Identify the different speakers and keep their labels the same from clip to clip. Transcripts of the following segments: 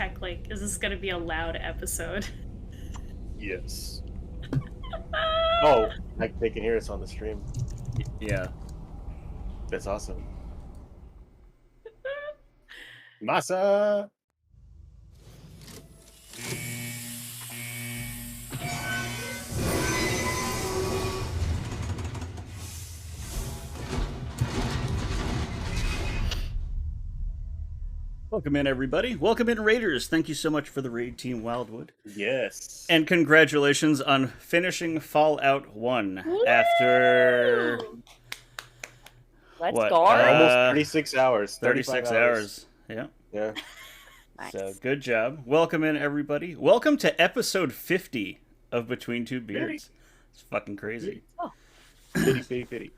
Speaker 1: TechLink. Is this going to be a loud episode?
Speaker 2: Yes. Oh, like they can hear us on the stream.
Speaker 3: Yeah.
Speaker 2: That's awesome. Masa!
Speaker 3: Welcome in, everybody. Welcome in, Raiders. Thank you so much for the raid, Team Wildwood.
Speaker 2: Yes.
Speaker 3: And congratulations on finishing Fallout 1 after...
Speaker 4: Let's
Speaker 3: what,
Speaker 4: go.
Speaker 2: Almost 36 hours.
Speaker 3: 36 hours. Yeah.
Speaker 2: Yeah.
Speaker 4: Nice.
Speaker 3: So, good job. Welcome in, everybody. Welcome to episode 50 of Between Two Beards. It's fucking crazy.
Speaker 4: Oh.
Speaker 2: Fitty.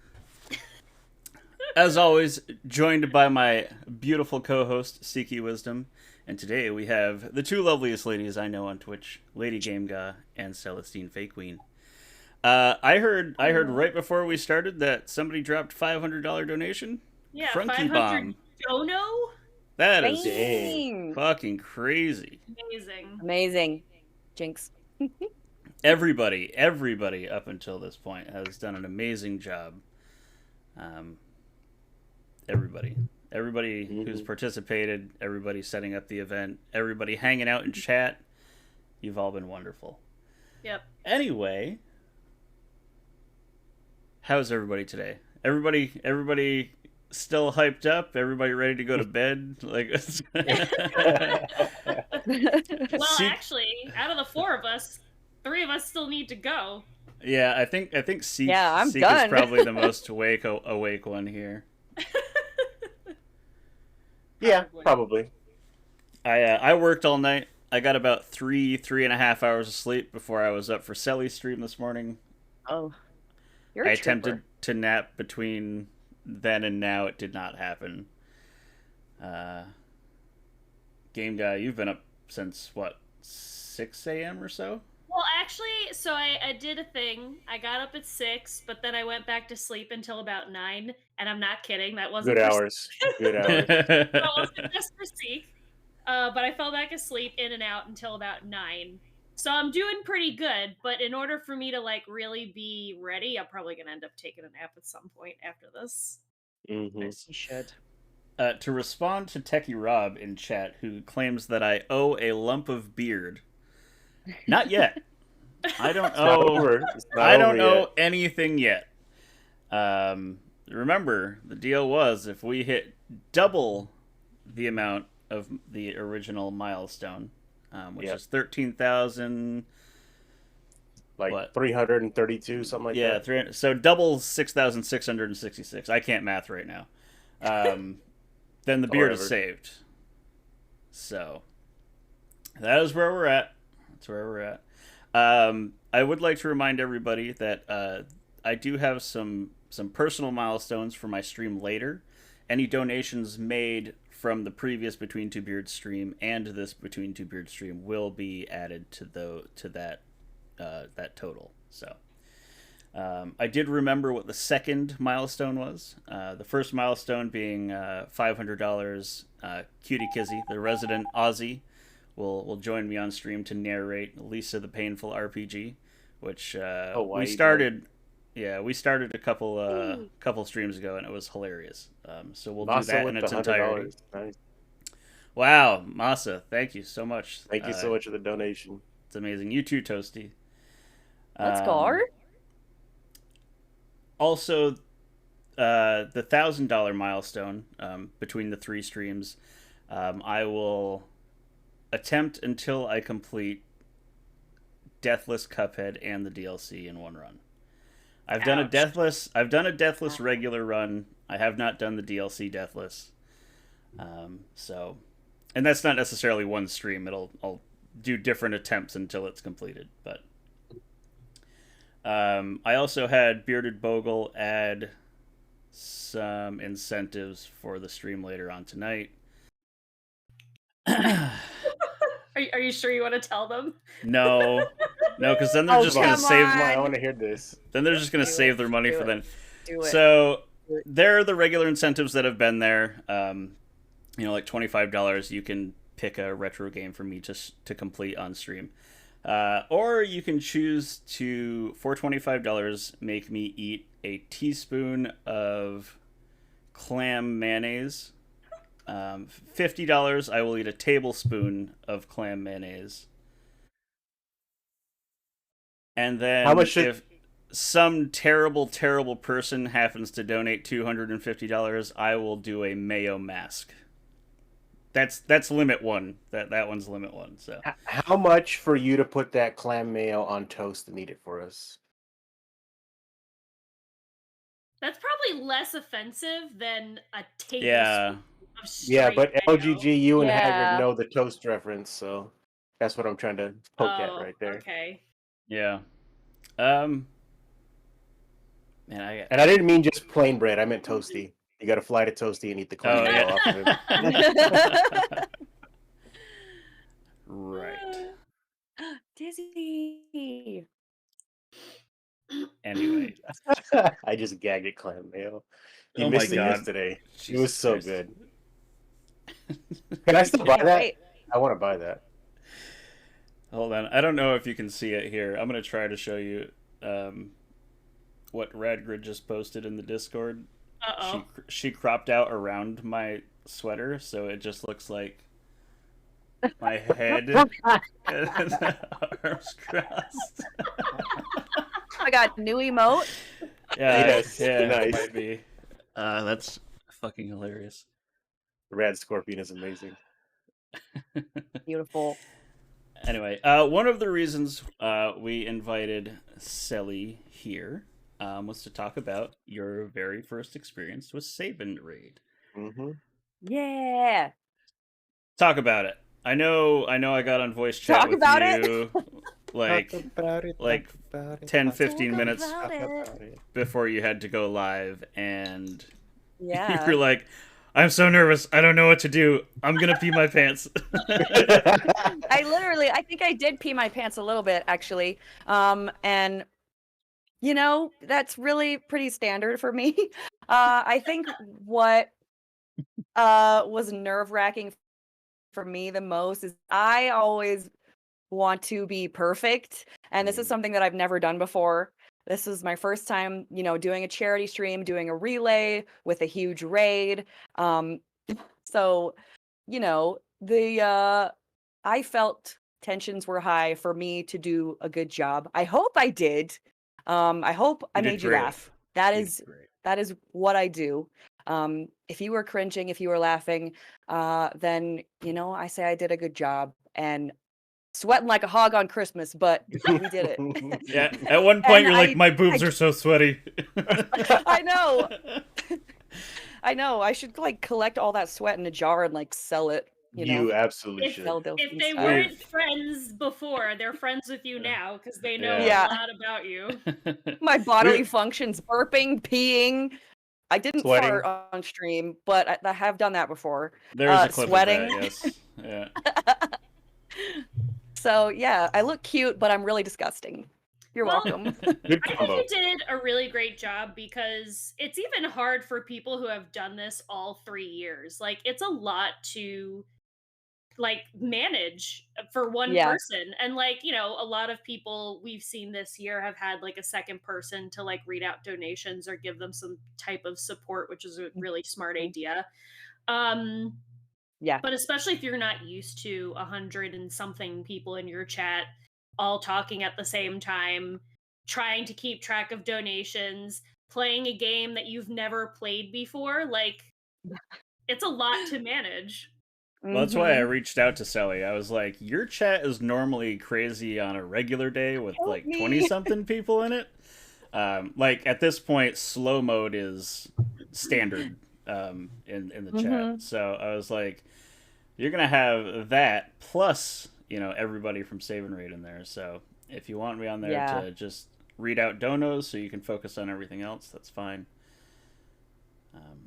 Speaker 3: As always, joined by my beautiful co-host, Seeky Wisdom. And today we have the two loveliest ladies I know on Twitch, ladygamega and Celestine Fake Queen. I heard right before we started that somebody dropped $500 donation.
Speaker 1: Yeah,
Speaker 3: Frunky
Speaker 1: 500
Speaker 3: bomb.
Speaker 1: dono?
Speaker 3: That is
Speaker 4: Dang.
Speaker 3: fucking crazy.
Speaker 4: Amazing. Jinx.
Speaker 3: Everybody up until this point has done an amazing job. Everybody who's participated, everybody setting up the event, everybody hanging out in chat, you've all been wonderful.
Speaker 1: Yep.
Speaker 3: Anyway, how's everybody today? Everybody still hyped up? Everybody ready to go to bed? Like,
Speaker 1: Well, actually, out of the four of us, 3 of us still need to go.
Speaker 3: Yeah, I think Seek,
Speaker 4: I'm
Speaker 3: Seek
Speaker 4: done.
Speaker 3: is probably the most awake one here.
Speaker 2: Yeah, probably.
Speaker 3: I worked all night. I got about 3.5 hours of sleep before I was up for Selly's stream this morning.
Speaker 4: Oh. You're
Speaker 3: I
Speaker 4: a
Speaker 3: attempted
Speaker 4: trooper.
Speaker 3: to nap between then and now. It did not happen. Game Guy, you've been up since, what, 6 a.m. or so?
Speaker 1: Well, actually, so I did a thing. I got up at 6, but then I went back to sleep until about 9. And I'm not kidding. That wasn't
Speaker 2: Good
Speaker 1: for
Speaker 2: hours. Good hours.
Speaker 1: That wasn't just for Seek. But I fell back asleep in and out until about 9. So I'm doing pretty good. But in order for me to like really be ready, I'm probably gonna end up taking a nap at some point after this.
Speaker 2: Mm-hmm.
Speaker 4: You should.
Speaker 3: To respond to Techie Rob in chat, who claims that I owe a lump of beard. Not yet. I don't owe anything yet. Remember, the deal was if we hit double the amount of the original milestone, which is 13,000.
Speaker 2: Like
Speaker 3: what?
Speaker 2: 332, something like that.
Speaker 3: Yeah, so double 6,666. I can't math right now. Then the beard is saved. So that is where we're at. That's where we're at. I would like to remind everybody that I do have some personal milestones for my stream later. Any donations made from the previous Between Two Beards stream and this Between Two Beards stream will be added to that total. So I did remember what the second milestone was. The first milestone being $500. Cutie Kizzy, the resident Aussie, will join me on stream to narrate Lisa the Painful RPG, which we started. Yeah, we started a couple streams ago, and it was hilarious. So we'll do that in its entirety.
Speaker 2: Nice.
Speaker 3: Wow, Masa, thank you so much.
Speaker 2: Thank you so much for the donation.
Speaker 3: It's amazing. You too, Toasty.
Speaker 4: Let's go.
Speaker 3: Also, the $1,000 milestone between the 3 streams, I will attempt until I complete Deathless Cuphead and the DLC in one run. I've done a Deathless regular run. I have not done the DLC Deathless. So, and that's not necessarily one stream. I'll do different attempts until it's completed. But I also had Bearded Bogle add some incentives for the stream later on tonight.
Speaker 1: Are you sure you want to tell them?
Speaker 3: No, because then they're just gonna save.
Speaker 2: I want to hear this.
Speaker 3: Then they're just gonna save their money for them.
Speaker 4: Do it.
Speaker 3: So there are the regular incentives that have been there. Like $25. You can pick a retro game for me to complete on stream. Or you can choose to, for $25, make me eat a teaspoon of clam mayonnaise. $50, I will eat a tablespoon of clam mayonnaise. And then
Speaker 2: How much
Speaker 3: if some terrible, terrible person happens to donate $250, I will do a mayo mask. That's limit one. That one's limit one. So
Speaker 2: How much for you to put that clam mayo on toast and eat it for us?
Speaker 1: That's probably less offensive than a tablespoon
Speaker 3: yeah,
Speaker 1: of
Speaker 2: Yeah,
Speaker 1: straight
Speaker 2: but
Speaker 1: mayo.
Speaker 2: LGG, you and Haggard
Speaker 4: Yeah.
Speaker 2: know the toast reference, so that's what I'm trying to poke at
Speaker 1: Oh,
Speaker 2: right there.
Speaker 1: okay.
Speaker 3: yeah. Man,
Speaker 2: And I didn't mean just plain bread. I meant toasty. You got to fly to toasty and eat the clam mayo off of it.
Speaker 3: Right.
Speaker 4: Dizzy.
Speaker 3: Anyway,
Speaker 2: I just gagged at clam mayo. You
Speaker 3: Oh my
Speaker 2: missed it
Speaker 3: God.
Speaker 2: yesterday. It
Speaker 3: Jesus
Speaker 2: was so
Speaker 3: Christ.
Speaker 2: good. Can I still buy
Speaker 4: Can't
Speaker 2: that?
Speaker 4: wait.
Speaker 2: I want to buy that.
Speaker 3: Hold on. I don't know if you can see it here. I'm gonna try to show you what Radgrid just posted in the Discord.
Speaker 1: Uh-oh.
Speaker 3: She cropped out around my sweater, so it just looks like my head and arms crossed.
Speaker 4: Oh my god, new emote.
Speaker 3: Yeah,
Speaker 2: Yes,
Speaker 3: yeah,
Speaker 2: nice.
Speaker 3: it might be. That's fucking hilarious.
Speaker 2: The Rad Scorpion is amazing.
Speaker 4: Beautiful.
Speaker 3: Anyway, one of the reasons we invited Selly here was to talk about your very first experience with Save&Raid.
Speaker 2: Mm-hmm.
Speaker 4: Yeah.
Speaker 3: Talk about it. I know I got on voice chat
Speaker 4: Talk
Speaker 3: with
Speaker 4: about
Speaker 3: you like 10, 15
Speaker 4: Talk
Speaker 3: minutes
Speaker 4: about it.
Speaker 3: before you had to go live, and
Speaker 4: Yeah.
Speaker 3: you were like, I'm so nervous. I don't know what to do. I'm going to pee my pants.
Speaker 4: I think I did pee my pants a little bit, actually. And, you know, that's really pretty standard for me. I think what was nerve-wracking for me the most is I always want to be perfect. And this is something that I've never done before. This is my first time, you know, doing a charity stream, doing a relay with a huge raid. So, you know, I felt tensions were high for me to do a good job. I hope I did. I hope I
Speaker 3: You did
Speaker 4: made you
Speaker 3: great.
Speaker 4: laugh. That
Speaker 3: You
Speaker 4: is
Speaker 3: did great.
Speaker 4: that is what I do. If you were cringing, if you were laughing, then you know I say I did a good job and sweating like a hog on Christmas, but we did it.
Speaker 3: Yeah, at one point
Speaker 4: And
Speaker 3: you're like, my boobs are so sweaty.
Speaker 4: I know. I know. I should like collect all that sweat in a jar and like sell it. You know,
Speaker 2: You absolutely
Speaker 1: If-
Speaker 2: should.
Speaker 4: sell those
Speaker 1: If they
Speaker 4: stuff.
Speaker 1: weren't friends before, they're friends with you now because they know
Speaker 4: Yeah.
Speaker 1: a lot about you.
Speaker 4: My bodily functions: burping, peeing. I didn't
Speaker 2: Sweating.
Speaker 4: fart on stream, but I have done that before.
Speaker 3: There's a clip
Speaker 4: sweating.
Speaker 3: of that, yes. Yeah.
Speaker 4: So yeah, I look cute, but I'm really disgusting. You're
Speaker 1: Well,
Speaker 4: welcome.
Speaker 2: Good
Speaker 1: I think
Speaker 2: combo.
Speaker 1: you did a really great job because it's even hard for people who have done this all 3 years. Like, it's a lot to like manage for one
Speaker 4: Yeah.
Speaker 1: person. And like, you know, a lot of people we've seen this year have had like a second person to like read out donations or give them some type of support, which is a really smart idea.
Speaker 4: Yeah.
Speaker 1: But especially if you're not used to 100 and something people in your chat all talking at the same time, trying to keep track of donations, playing a game that you've never played before, like it's a lot to manage.
Speaker 3: Well, that's why I
Speaker 4: Mhm.
Speaker 3: reached out to Sally. I was like, your chat is normally crazy on a regular day with
Speaker 4: Help
Speaker 3: like
Speaker 4: me.
Speaker 3: 20-something people in it. Like, at this point, slow mode is standard in the chat.
Speaker 4: Mhm.
Speaker 3: So I was like, you're going to have that plus, you know, everybody from Save&Raid in there. So if you want me on there
Speaker 4: Yeah.
Speaker 3: to just read out donos so you can focus on everything else, that's fine.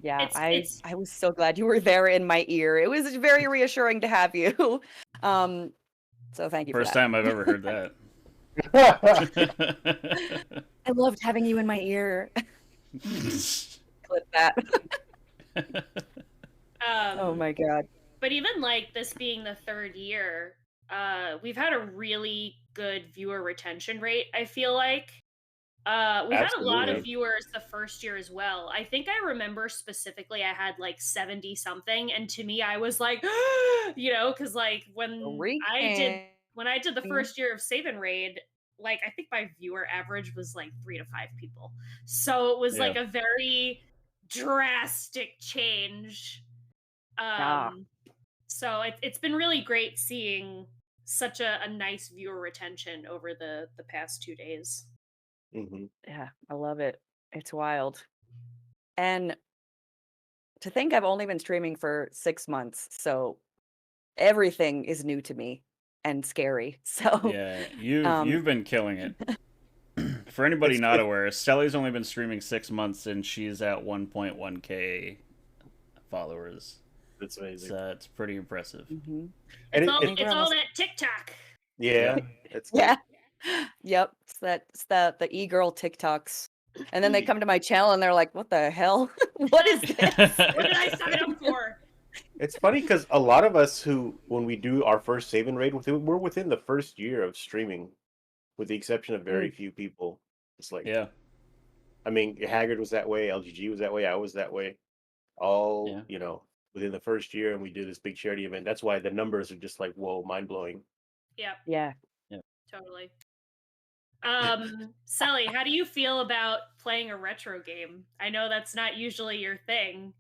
Speaker 4: Yeah,
Speaker 1: It's-
Speaker 4: I was so glad you were there in my ear. It was very reassuring to have you. So thank you
Speaker 3: First
Speaker 4: for that.
Speaker 3: time I've ever heard that.
Speaker 4: I loved having you in my ear. Clip that. Oh my god.
Speaker 1: But even like this being the third year, we've had a really good viewer retention rate, I feel like. We had a lot of
Speaker 2: Absolutely.
Speaker 1: viewers the first year as well. I think I remember specifically I had like 70 something, and to me I was like, because like
Speaker 4: Freaking.
Speaker 1: when I did the first year of Save and Raid, like I think my viewer average was like 3 to 5 people. So it was
Speaker 3: Yeah.
Speaker 1: like a very drastic change.
Speaker 4: Yeah.
Speaker 1: So it's been really great seeing such a nice viewer retention over the past 2 days.
Speaker 2: Hmm.
Speaker 4: Yeah, I love it. It's wild. And to think I've only been streaming for 6 months, so everything is new to me and scary. So,
Speaker 3: Yeah, you've
Speaker 4: um,
Speaker 3: been killing it. For anybody
Speaker 2: It's
Speaker 3: not
Speaker 2: good.
Speaker 3: aware, Stelly's only been streaming 6 months and she's at 1.1k followers.
Speaker 2: It's amazing.
Speaker 3: So it's pretty impressive.
Speaker 4: mhm.
Speaker 2: And
Speaker 1: It's
Speaker 4: think we're
Speaker 1: all
Speaker 4: almost
Speaker 1: that TikTok.
Speaker 2: yeah, it's good.
Speaker 4: yeah. Yep. It's the e-girl TikToks. And then they come to my channel and they're like, "What the hell? What is this?"
Speaker 1: What did I sign up for?
Speaker 2: It's funny because a lot of us who, when we do our first Save and Raid, we're within the first year of streaming, with the exception of very few people. It's like,
Speaker 3: Yeah.
Speaker 2: I mean, Haggard was that way, LGG was that way, I was that way. All,
Speaker 3: Yeah.
Speaker 2: within the first year, and we do this big charity event. That's why the numbers are just like, whoa, mind blowing.
Speaker 1: Yep,
Speaker 4: Yeah.
Speaker 1: totally. Sally, how do you feel about playing a retro game? I know that's not usually your thing.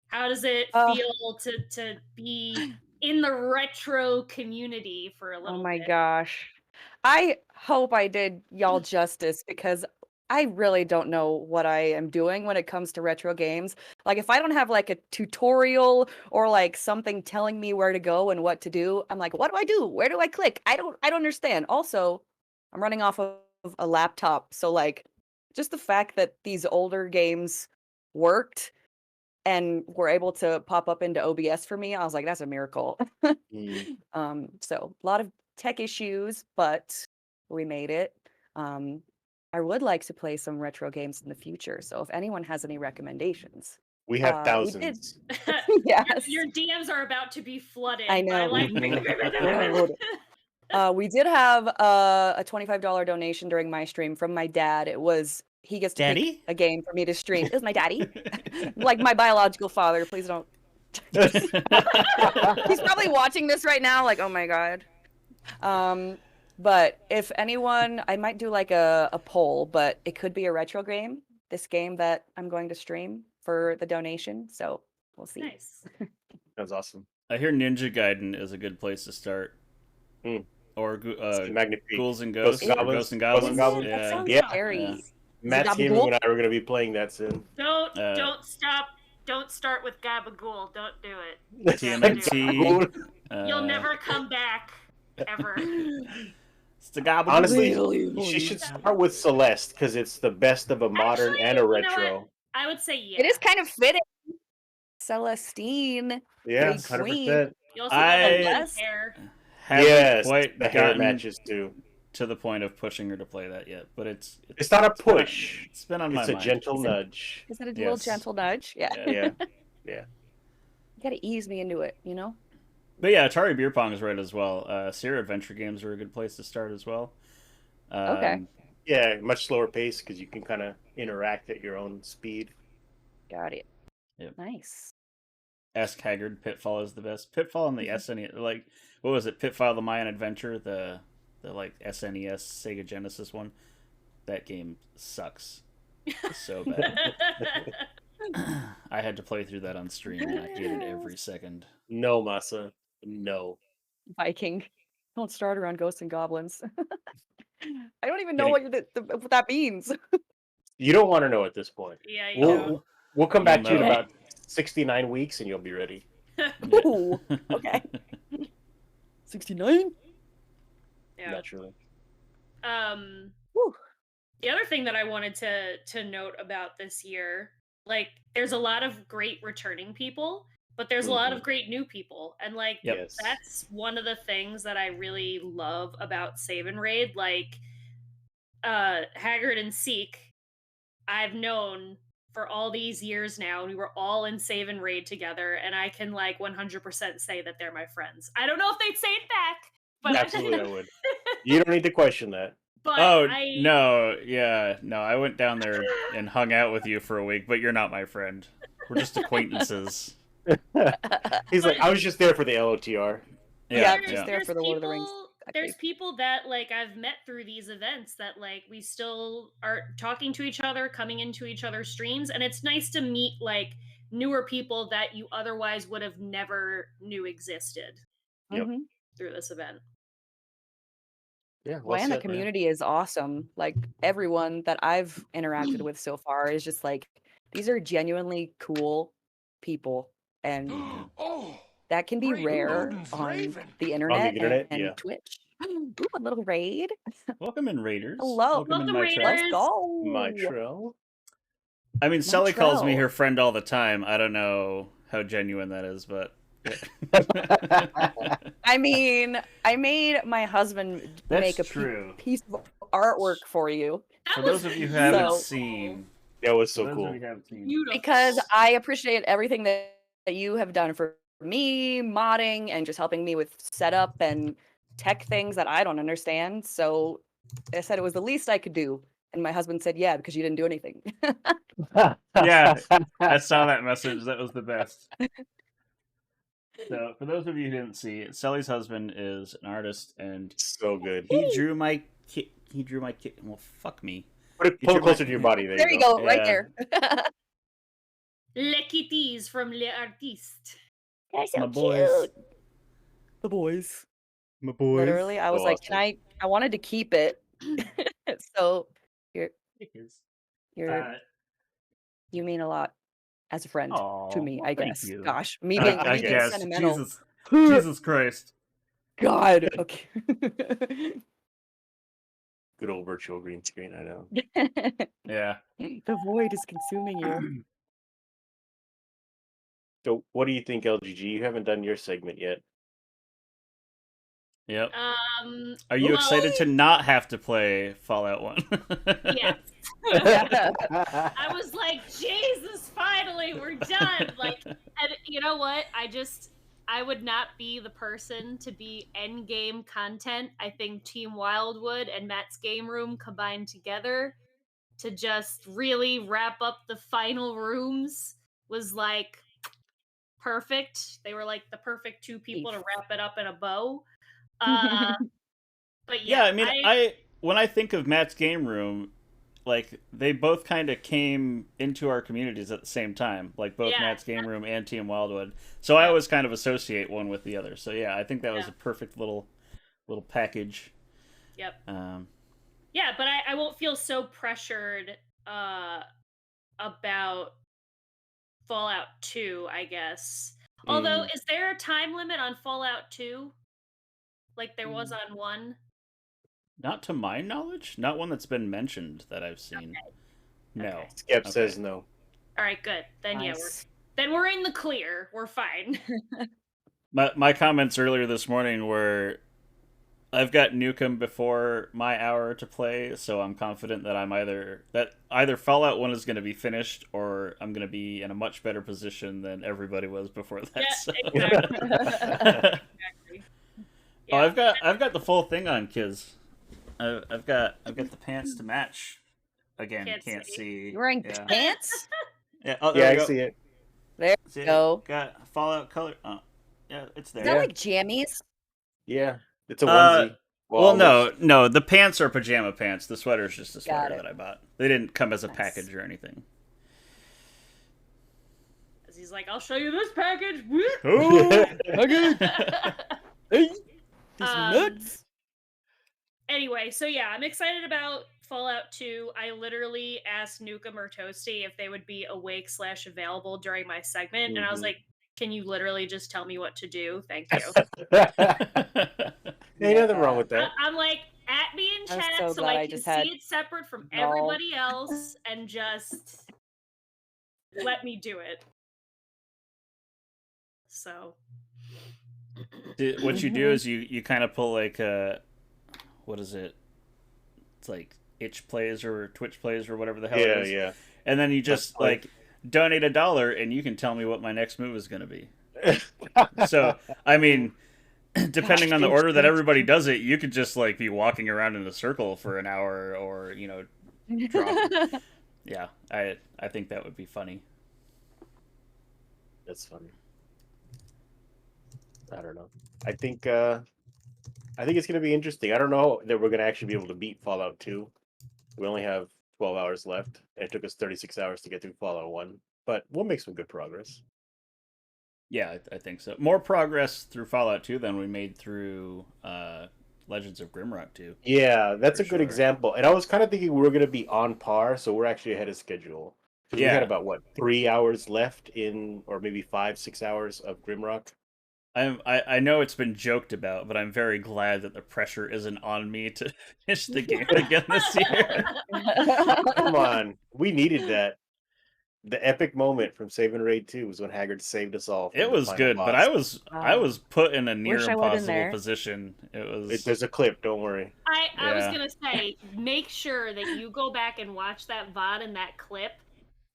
Speaker 1: How does it
Speaker 4: Uh,
Speaker 1: feel to be in the retro community for a
Speaker 4: oh
Speaker 1: little
Speaker 4: my
Speaker 1: bit?
Speaker 4: gosh. I hope I did y'all justice because I really don't know what I am doing when it comes to retro games. Like if I don't have like a tutorial or like something telling me where to go and what to do, I'm like, what do I do? Where do I click? I don't understand. Also, I'm running off of a laptop, so like just the fact that these older games worked and were able to pop up into OBS for me, I was like, that's a miracle.
Speaker 2: Mm.
Speaker 4: So a lot of tech issues, but we made it. Um, I would like to play some retro games in the future. So if anyone has any recommendations,
Speaker 2: We have
Speaker 4: we did.
Speaker 2: thousands.
Speaker 4: Yes,
Speaker 1: Your DMs are about to be flooded
Speaker 4: I
Speaker 1: by
Speaker 4: know.
Speaker 1: like.
Speaker 4: We did have a $25 donation during my stream from my dad. It was he gets to
Speaker 3: Daddy?
Speaker 4: pick a game for me to stream. It was my daddy, like my biological father. Please don't. He's probably watching this right now, like, oh my god. But if anyone, I might do like a poll, but it could be a retro game. This game that I'm going to stream for the donation. So we'll see.
Speaker 1: Nice.
Speaker 2: That's awesome.
Speaker 3: I hear Ninja Gaiden is a good place to start.
Speaker 2: Mm.
Speaker 3: Or
Speaker 2: Magnifique.
Speaker 3: Ghouls and
Speaker 2: Ghosts
Speaker 3: Ghosts.
Speaker 2: and
Speaker 3: or
Speaker 2: Goblins.
Speaker 3: Ghosts and
Speaker 2: Ghosts and
Speaker 3: Goblins.
Speaker 2: Goblins.
Speaker 4: That
Speaker 3: Yeah.
Speaker 4: sounds
Speaker 2: Yeah.
Speaker 4: scary.
Speaker 3: Yeah.
Speaker 2: Matt
Speaker 4: Gabagool?
Speaker 2: Teamer and I are going to be playing that soon.
Speaker 1: Don't stop. Don't start with Gabagool. Don't do it.
Speaker 3: TMNT.
Speaker 1: You'll never come back ever.
Speaker 3: It's the Goblin.
Speaker 2: Honestly, she should start with Celeste because it's the best of a modern
Speaker 1: Actually,
Speaker 2: and a
Speaker 1: you know
Speaker 2: retro.
Speaker 1: what? I would say yeah.
Speaker 4: It is kind of fitting. Celestine.
Speaker 2: Yeah,
Speaker 4: Big
Speaker 2: 100%.
Speaker 1: You also have
Speaker 3: I-
Speaker 1: the blonde hair.
Speaker 3: Haven't
Speaker 2: Yes,
Speaker 3: quite
Speaker 2: the hair
Speaker 3: gotten
Speaker 2: matches too.
Speaker 3: to the point of pushing her to play that yet, but it's
Speaker 2: It's not a push.
Speaker 3: It's been on my
Speaker 2: It's a
Speaker 3: mind.
Speaker 2: gentle nudge.
Speaker 4: Is it a little
Speaker 3: Yes.
Speaker 4: gentle nudge? Yeah.
Speaker 3: Yeah.
Speaker 2: Yeah.
Speaker 4: You gotta ease me into it, you know?
Speaker 3: But yeah, Atari Beer Pong is right as well. Sierra Adventure games are a good place to start as well.
Speaker 4: Okay.
Speaker 2: Yeah, much slower pace because you can kind of interact at your own speed.
Speaker 4: Got it.
Speaker 3: Yep.
Speaker 4: Nice.
Speaker 3: Ask Haggard. Pitfall is the best. Pitfall on the SNES, like what was it? Pitfall: The Mayan Adventure, the like SNES Sega Genesis one. That game sucks so bad. I had to play through that on stream, and I hated every second.
Speaker 2: No, Masa. No.
Speaker 4: Viking. Don't start around ghosts and goblins. I don't even know what that means.
Speaker 2: You don't want to know at this point.
Speaker 1: Yeah, you know.
Speaker 2: We'll come back to you in
Speaker 3: know.
Speaker 2: about 69 weeks and you'll be ready.
Speaker 4: Ooh, okay. 69?
Speaker 1: Yeah.
Speaker 2: Naturally.
Speaker 4: Whew.
Speaker 1: The other thing that I wanted to note about this year, like there's a lot of great returning people, but there's a lot of great new people. And like
Speaker 2: Yes.
Speaker 1: that's one of the things that I really love about Save and Raid. Like Haggard and Seek, I've known for all these years now. We were all in Save and Raid together, and I can like 100% say that they're my friends. I don't know if they'd say it back, but
Speaker 2: Absolutely, I would. You don't need to question that.
Speaker 1: but
Speaker 3: Oh
Speaker 1: I
Speaker 3: no, yeah, no. I went down there and hung out with you for a week, but you're not my friend. We're just acquaintances.
Speaker 2: He's like, I was just there for the LOTR.
Speaker 4: Yeah,
Speaker 1: there's,
Speaker 4: just there for the Lord of the Rings.
Speaker 1: There's people that like I've met through these events that like we still are talking to each other, coming into each other's streams, and it's nice to meet like newer people that you otherwise would have never knew existed
Speaker 2: Yep.
Speaker 4: Mhm.
Speaker 1: through this event.
Speaker 2: Yeah,
Speaker 4: Well, and the
Speaker 2: said, man.
Speaker 4: community is awesome. Like everyone that I've interacted with so far is just like these are genuinely cool people, and that can be rare on the internet,
Speaker 2: internet,
Speaker 4: and
Speaker 2: yeah.
Speaker 4: Twitch. Ooh, a little raid.
Speaker 3: Welcome in, Raiders.
Speaker 4: Hello.
Speaker 3: Welcome in,
Speaker 1: Welcome,
Speaker 3: my
Speaker 1: Raiders.
Speaker 4: Let's go.
Speaker 2: Mytrell.
Speaker 3: I mean, Sully calls me
Speaker 4: Montreal.
Speaker 3: her friend all the time. I don't know how genuine that is, but.
Speaker 4: I mean, I made my husband
Speaker 3: That's
Speaker 4: make a
Speaker 3: true.
Speaker 4: piece of artwork for you
Speaker 1: That
Speaker 3: For
Speaker 1: was
Speaker 3: those of you who haven't
Speaker 4: So-
Speaker 3: seen,
Speaker 2: That was
Speaker 3: for
Speaker 2: so
Speaker 3: those
Speaker 2: cool.
Speaker 3: of you who haven't seen,
Speaker 1: beautiful
Speaker 4: because I appreciate everything that you have done for me, modding, and just helping me with setup and tech things that I don't understand. So I said it was the least I could do. And my husband said, yeah, because you didn't do anything.
Speaker 3: Yeah, I saw that message. That was the best. So, for those of you who didn't see, Sully's husband is an artist, and
Speaker 2: So good.
Speaker 3: he drew my kit. He drew my kit. Well, fuck me.
Speaker 2: Pull
Speaker 3: drew
Speaker 2: it closer
Speaker 3: my-
Speaker 2: to your body.
Speaker 4: There you go, right
Speaker 3: Yeah.
Speaker 4: there.
Speaker 1: Les Kitties from Les Artistes.
Speaker 4: They're so
Speaker 3: My boys.
Speaker 4: cute. The boys.
Speaker 3: My boys.
Speaker 4: Literally, I was
Speaker 2: So
Speaker 4: like,
Speaker 2: awesome.
Speaker 4: I wanted to keep it. So you're you mean a lot as a friend to me, I
Speaker 3: thank
Speaker 4: guess.
Speaker 3: you.
Speaker 4: Gosh, me
Speaker 3: I
Speaker 4: being
Speaker 3: guess.
Speaker 4: sentimental.
Speaker 3: Jesus Christ.
Speaker 4: God. Okay.
Speaker 2: Good old virtual green screen, I know.
Speaker 3: Yeah.
Speaker 4: The void is consuming you.
Speaker 2: So, what do you think, LGG? You haven't done your segment yet.
Speaker 3: Yep.
Speaker 1: Um,
Speaker 3: Are you
Speaker 1: well,
Speaker 3: excited to not have to play Fallout 1?
Speaker 1: Yes. I was like, Jesus, finally, we're done. Like, and you know what? I would not be the person to be end game content. I think Team Wildwood and Matt's Game Room combined together to just really wrap up the final rooms was like perfect. They were like the perfect two people to wrap it up in a bow. But
Speaker 3: Yeah,
Speaker 1: yeah,
Speaker 3: I mean, when I think of Matt's Game Room, like they both kind of came into our communities at the same time, like both
Speaker 1: Yeah.
Speaker 3: Matt's Game Room and Team Wildwood. So I always kind of associate one with the other. So yeah, I think that was a perfect little package.
Speaker 1: Yep.
Speaker 3: Yeah,
Speaker 1: but I won't feel so pressured about Fallout 2, I guess. Although, is there a time limit on Fallout 2? Like there was on 1?
Speaker 3: Not to my knowledge, not one that's been mentioned that I've seen.
Speaker 1: Okay.
Speaker 3: No.
Speaker 1: Okay.
Speaker 2: Skep says no.
Speaker 1: All right, good. Then
Speaker 4: Nice.
Speaker 1: we're in the clear. We're fine.
Speaker 3: My comments earlier this morning were, I've got Nukem before my hour to play, so I'm confident that either Fallout 1 is going to be finished, or I'm going to be in a much better position than everybody was before that.
Speaker 1: Yeah,
Speaker 3: so.
Speaker 1: exactly.
Speaker 3: Oh, I've got the full thing on, kids. I've got the pants to match. Again, can't see.
Speaker 4: You're wearing
Speaker 3: Yeah.
Speaker 4: pants?
Speaker 3: Yeah, oh,
Speaker 2: Yeah,
Speaker 3: there
Speaker 2: I
Speaker 3: we go.
Speaker 2: see it.
Speaker 4: There
Speaker 3: See
Speaker 4: you
Speaker 3: it?
Speaker 4: go.
Speaker 3: Got Fallout color. Oh, yeah, it's there.
Speaker 4: Is that
Speaker 2: Yeah.
Speaker 4: like jammies?
Speaker 2: Yeah, it's a onesie.
Speaker 3: Well,
Speaker 2: almost.
Speaker 3: no, the pants are pajama pants. The sweater's just a
Speaker 4: Got
Speaker 3: sweater
Speaker 4: it.
Speaker 3: that I bought. They didn't come as a
Speaker 4: Nice.
Speaker 3: package or anything.
Speaker 1: As he's like, I'll show you this package.
Speaker 3: Oh,
Speaker 4: Hey,
Speaker 1: nuts. Anyway, so yeah, I'm excited about Fallout 2. I literally asked Nukem or Toasty if they would be awake/available during my segment, and I was
Speaker 2: Mhm.
Speaker 1: like, can you literally just tell me what to do? Thank you.
Speaker 2: Ain't nothing wrong with that.
Speaker 1: I'm like, at me in
Speaker 4: I'm
Speaker 1: chat
Speaker 4: so
Speaker 1: so
Speaker 4: glad
Speaker 1: I
Speaker 4: I
Speaker 1: can
Speaker 4: just had
Speaker 1: see it separate from
Speaker 4: y'all.
Speaker 1: everybody else and just let me do it. So
Speaker 3: What you do is you kind of pull like what is it? It's like itch plays or Twitch plays or whatever the hell it
Speaker 2: Yeah,
Speaker 3: is.
Speaker 2: yeah.
Speaker 3: and then you just like donate $1 and you can tell me what my next move is going to be. So, I mean, depending on the order that everybody does it, you could just like be walking around in a circle for an hour, or drop. Yeah, I think that would be funny.
Speaker 2: That's funny. I don't know. I think it's gonna be interesting. I don't know that we're gonna actually be able to beat Fallout 2. We only have 12 hours left, and it took us 36 hours to get through Fallout 1. But we'll make some good progress.
Speaker 3: Yeah, I think so. More progress through Fallout 2 than we made through Legends of Grimrock 2.
Speaker 2: Yeah, that's a good example. And I was kind of thinking we were going to be on par, so we're actually ahead of schedule. Yeah. We had about, 3 hours left in, or maybe 5-6 hours of Grimrock.
Speaker 3: I know it's been joked about, but I'm very glad that the pressure isn't on me to finish the game again this year.
Speaker 2: Come on. We needed that. The epic moment from Save&Raid 2 was when Haggard saved us all.
Speaker 3: It was good,
Speaker 2: boss.
Speaker 3: but I was put in a near impossible position.
Speaker 2: There's a clip, don't worry.
Speaker 1: I was gonna say, make sure that you go back and watch that VOD and that clip,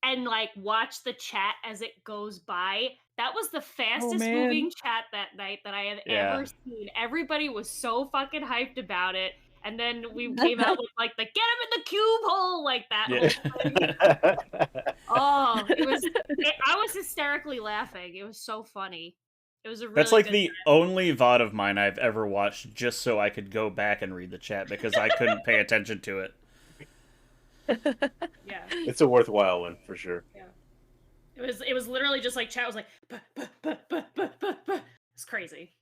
Speaker 1: and like watch the chat as it goes by. That was the fastest moving chat that night that I have ever seen. Everybody was so fucking hyped about it. And then we came out with like the "get him in the cube hole" like that.
Speaker 2: Yeah.
Speaker 1: Oh, I was hysterically laughing. It was so funny. It was a really
Speaker 3: That's like the only VOD of mine I've ever watched just so I could go back and read the chat because I couldn't pay attention to it.
Speaker 1: Yeah.
Speaker 2: It's a worthwhile one for sure.
Speaker 1: Yeah. It was literally just like chat was like it's crazy.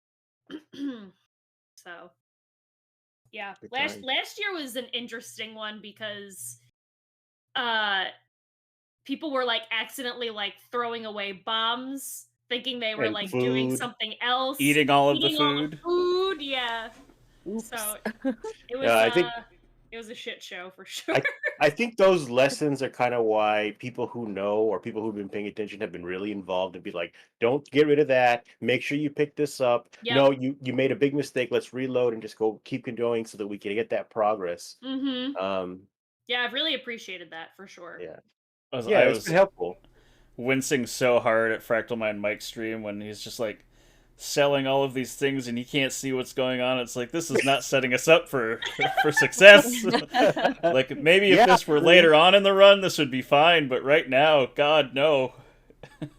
Speaker 1: So yeah, last year was an interesting one because people were like accidentally like throwing away bombs, thinking they were like doing something else,
Speaker 3: eating all of the food.
Speaker 1: Yeah.
Speaker 4: Oops.
Speaker 1: So it was it was a shit show for sure.
Speaker 2: I think those lessons are kind of why people who know or people who've been paying attention have been really involved and be like, don't get rid of that. Make sure you pick this up.
Speaker 1: Yep.
Speaker 2: No, you made a big mistake. Let's reload and just keep going so that we can get that progress.
Speaker 1: Mm-hmm. Yeah, I've really appreciated that for sure.
Speaker 2: Yeah.
Speaker 3: It's
Speaker 2: been helpful.
Speaker 3: Wincing so hard at Fractal Mind Mike's stream when he's just like selling all of these things and he can't see what's going on. It's like, this is not setting us up for success. Like maybe if this were later on in the run, this would be fine, but right now, God, no.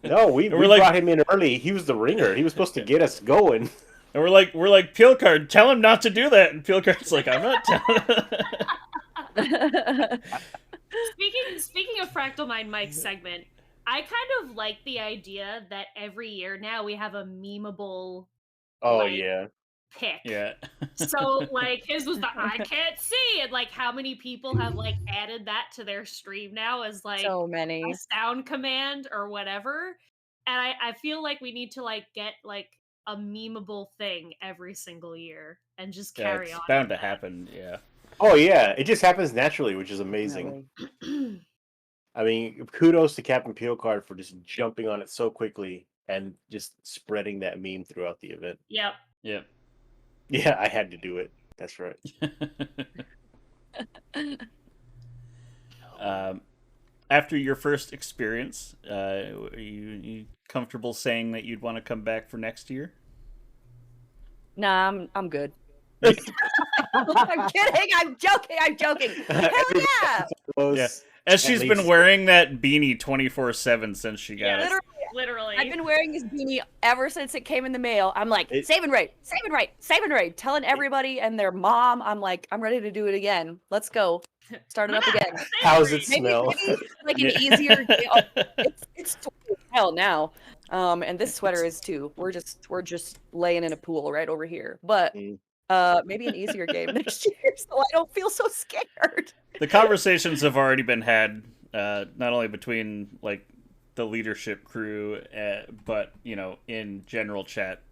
Speaker 2: No, we brought him in early. He was the ringer. He was supposed to get us going.
Speaker 3: And we're like Peelcard, tell him not to do that. And Peelcard's like, I'm not telling.
Speaker 1: Speaking of Fractal Mind Mike's segment, I kind of like the idea that every year now we have a memeable pick.
Speaker 3: Yeah.
Speaker 1: So like his was the I can't see, and like how many people have like added that to their stream now as like
Speaker 4: so many
Speaker 1: a sound command or whatever. And I feel like we need to like get like a memeable thing every single year and just carry on.
Speaker 3: It's bound to happen, yeah.
Speaker 2: Oh yeah, it just happens naturally, which is amazing. I mean, kudos to Captain Peelcard for just jumping on it so quickly and just spreading that meme throughout the event.
Speaker 1: Yep.
Speaker 3: Yep.
Speaker 2: Yeah, I had to do it. That's right.
Speaker 3: After your first experience, are you comfortable saying that you'd want to come back for next year?
Speaker 4: Nah, I'm good. I'm kidding. I'm joking. Hell yeah.
Speaker 2: Yeah.
Speaker 3: As she's been wearing that beanie 24/7 since she got it.
Speaker 1: Literally.
Speaker 4: I've been wearing this beanie ever since it came in the mail. I'm like, Save&Raid, telling everybody and their mom, I'm like, I'm ready to do it again. Let's go. Start it up again.
Speaker 2: How's it smell?
Speaker 4: Maybe like an easier it's hell now. And this sweater is too. We're just laying in a pool right over here. But maybe an easier game next year so I don't feel so scared.
Speaker 3: The conversations have already been had, not only between like the leadership crew, but in general chat.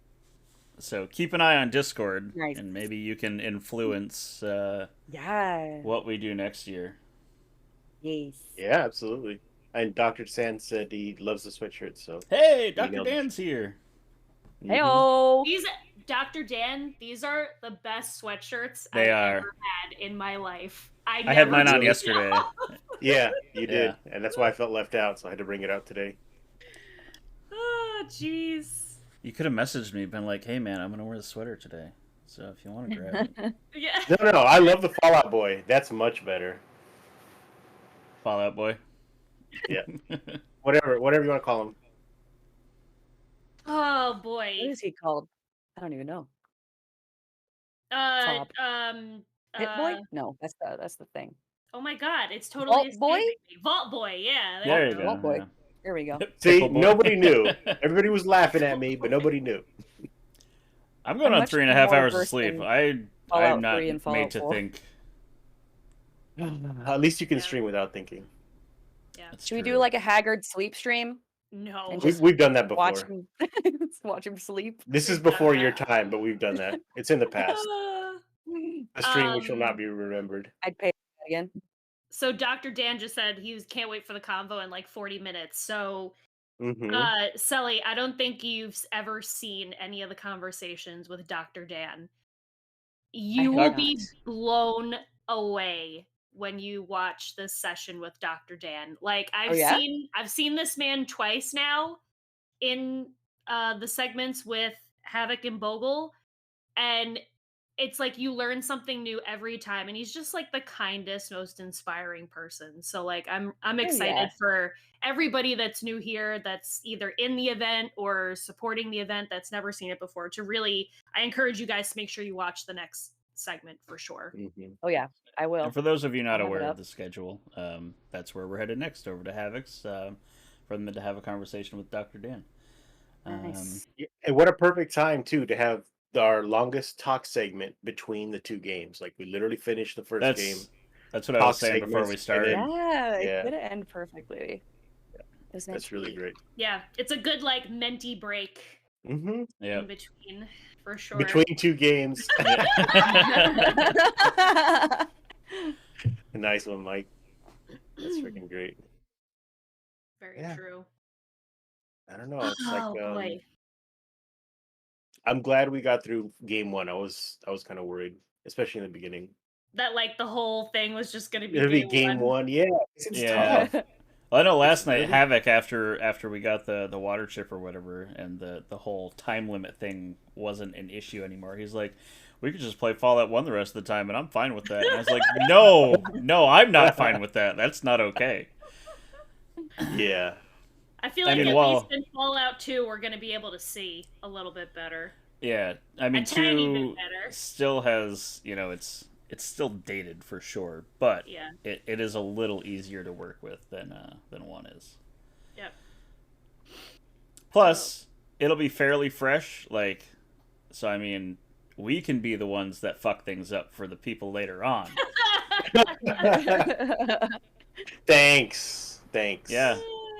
Speaker 3: So keep an eye on Discord, and maybe you can influence what we do next year.
Speaker 4: Yes.
Speaker 2: Yeah, absolutely. And Dr. San said he loves the sweatshirt, so
Speaker 3: hey, Dr. Dan's here.
Speaker 4: Heyo.
Speaker 1: Dr. Dan, these are the best sweatshirts
Speaker 3: I've
Speaker 1: ever had in my life.
Speaker 3: I had mine on yesterday.
Speaker 2: Yeah, you did,
Speaker 3: Yeah.
Speaker 2: and that's why I felt left out, so I had to bring it out today.
Speaker 1: Oh, jeez.
Speaker 3: You could have messaged me, been like, "Hey, man, I'm gonna wear the sweater today, so if you want to grab it."
Speaker 1: Yeah.
Speaker 2: No, I love the Fallout Boy. That's much better.
Speaker 3: Fallout Boy.
Speaker 2: Yeah, whatever you want to call him.
Speaker 1: Oh
Speaker 4: What
Speaker 1: boy.
Speaker 4: is he called? I don't even know.
Speaker 1: Uh,
Speaker 4: Top.
Speaker 1: um,
Speaker 4: Hit Boy?
Speaker 1: uh,
Speaker 4: No, that's the thing.
Speaker 1: oh my God, it's totally
Speaker 4: Vault Boy?
Speaker 1: escaping me. Vault Boy. Yeah, there
Speaker 3: There
Speaker 1: you
Speaker 3: you
Speaker 1: go.
Speaker 3: go.
Speaker 4: Vault Boy.
Speaker 3: Yeah.
Speaker 4: There we go.
Speaker 2: See,
Speaker 3: Pickle Boy.
Speaker 2: nobody knew. Everybody was laughing at me, but nobody knew.
Speaker 3: I'm going
Speaker 4: I'm
Speaker 3: on
Speaker 4: much
Speaker 3: 3.5
Speaker 4: more
Speaker 3: hours of
Speaker 4: versed
Speaker 3: sleep.
Speaker 4: in
Speaker 3: I'm
Speaker 4: Fallout
Speaker 3: not
Speaker 4: 3 and
Speaker 3: made
Speaker 4: Fallout
Speaker 3: to
Speaker 4: 4.
Speaker 3: think.
Speaker 2: At least you can
Speaker 1: Yeah.
Speaker 2: stream without thinking.
Speaker 1: Yeah.
Speaker 3: That's
Speaker 4: Should we
Speaker 3: true.
Speaker 4: do like a Haggard sleep stream
Speaker 1: No.
Speaker 4: and
Speaker 2: We've,
Speaker 4: just
Speaker 2: we've done that
Speaker 4: watch
Speaker 2: before.
Speaker 4: him watch him sleep?
Speaker 2: This is
Speaker 1: We've done
Speaker 2: before your
Speaker 1: that.
Speaker 2: time, but we've done that. It's in the past. A stream which will not
Speaker 1: Um,
Speaker 2: be remembered.
Speaker 4: I'd pay that again.
Speaker 1: so Dr. Dan just said can't wait for the convo in like 40 minutes. So,
Speaker 2: Mm-hmm.
Speaker 1: Sully, I don't think you've ever seen any of the conversations with Dr. Dan. You
Speaker 4: have
Speaker 1: will
Speaker 4: not.
Speaker 1: be blown away when you watch this session with Dr. Dan. Like
Speaker 4: Oh yeah?
Speaker 1: I've seen this man twice now in the segments with Havoc and Bogle, and it's like you learn something new every time, and he's just like the kindest, most inspiring person. So like I'm
Speaker 4: Oh yeah.
Speaker 1: excited for everybody that's new here, that's either in the event or supporting the event, that's never seen it before, to really, I encourage you guys to make sure you watch the next segment for sure.
Speaker 2: Mm-hmm.
Speaker 4: Oh yeah, I will.
Speaker 3: And for those of you not
Speaker 4: I'll have it
Speaker 3: aware of
Speaker 4: up.
Speaker 3: the schedule, that's where we're headed next, over to Havoc's, for them to have a conversation with Dr. Dan.
Speaker 4: Nice.
Speaker 2: And what a perfect time too to have our longest talk segment between the two games. Like we literally finished the first game.
Speaker 3: That's what I was
Speaker 2: talk
Speaker 3: saying before we
Speaker 2: segments, and
Speaker 3: started.
Speaker 2: then-
Speaker 4: Yeah,
Speaker 2: Yeah.
Speaker 4: it could end perfectly. Isn't
Speaker 2: That's
Speaker 4: it?
Speaker 2: really great.
Speaker 1: Yeah, it's a good like menti break
Speaker 2: Mm-hmm.
Speaker 3: Yeah.
Speaker 1: in between for sure.
Speaker 2: Between two games. Nice one, Mike. That's freaking great.
Speaker 1: Very
Speaker 2: Yeah.
Speaker 1: true.
Speaker 2: I don't know. It's
Speaker 1: Oh
Speaker 2: like
Speaker 1: boy.
Speaker 2: I'm glad we got through game one. I was kind of worried, especially in the beginning.
Speaker 1: That like the whole thing was just gonna be
Speaker 2: It'll be
Speaker 1: game
Speaker 2: game one. Yeah, it's
Speaker 3: Yeah.
Speaker 2: tough.
Speaker 3: Well, I know last night
Speaker 2: really-
Speaker 3: Havoc, after we got the water chip or whatever, and the whole time limit thing wasn't an issue anymore. He's like, we could just play Fallout 1 the rest of the time, and I'm fine with that. And I was like, no, I'm not fine with that. That's not okay.
Speaker 2: Yeah.
Speaker 1: I feel
Speaker 3: I
Speaker 1: like
Speaker 3: mean,
Speaker 1: at
Speaker 3: well-
Speaker 1: least in Fallout 2 we're gonna be able to see a little bit better.
Speaker 3: Yeah, I mean,
Speaker 1: A tiny bit
Speaker 3: 2
Speaker 1: better.
Speaker 3: still has, it's still dated for sure, but
Speaker 1: Yeah.
Speaker 3: it is a little easier to work with than 1 is.
Speaker 1: Yep.
Speaker 3: Plus, it'll be fairly fresh, so I mean, we can be the ones that fuck things up for the people later on.
Speaker 2: Thanks.
Speaker 3: Yeah.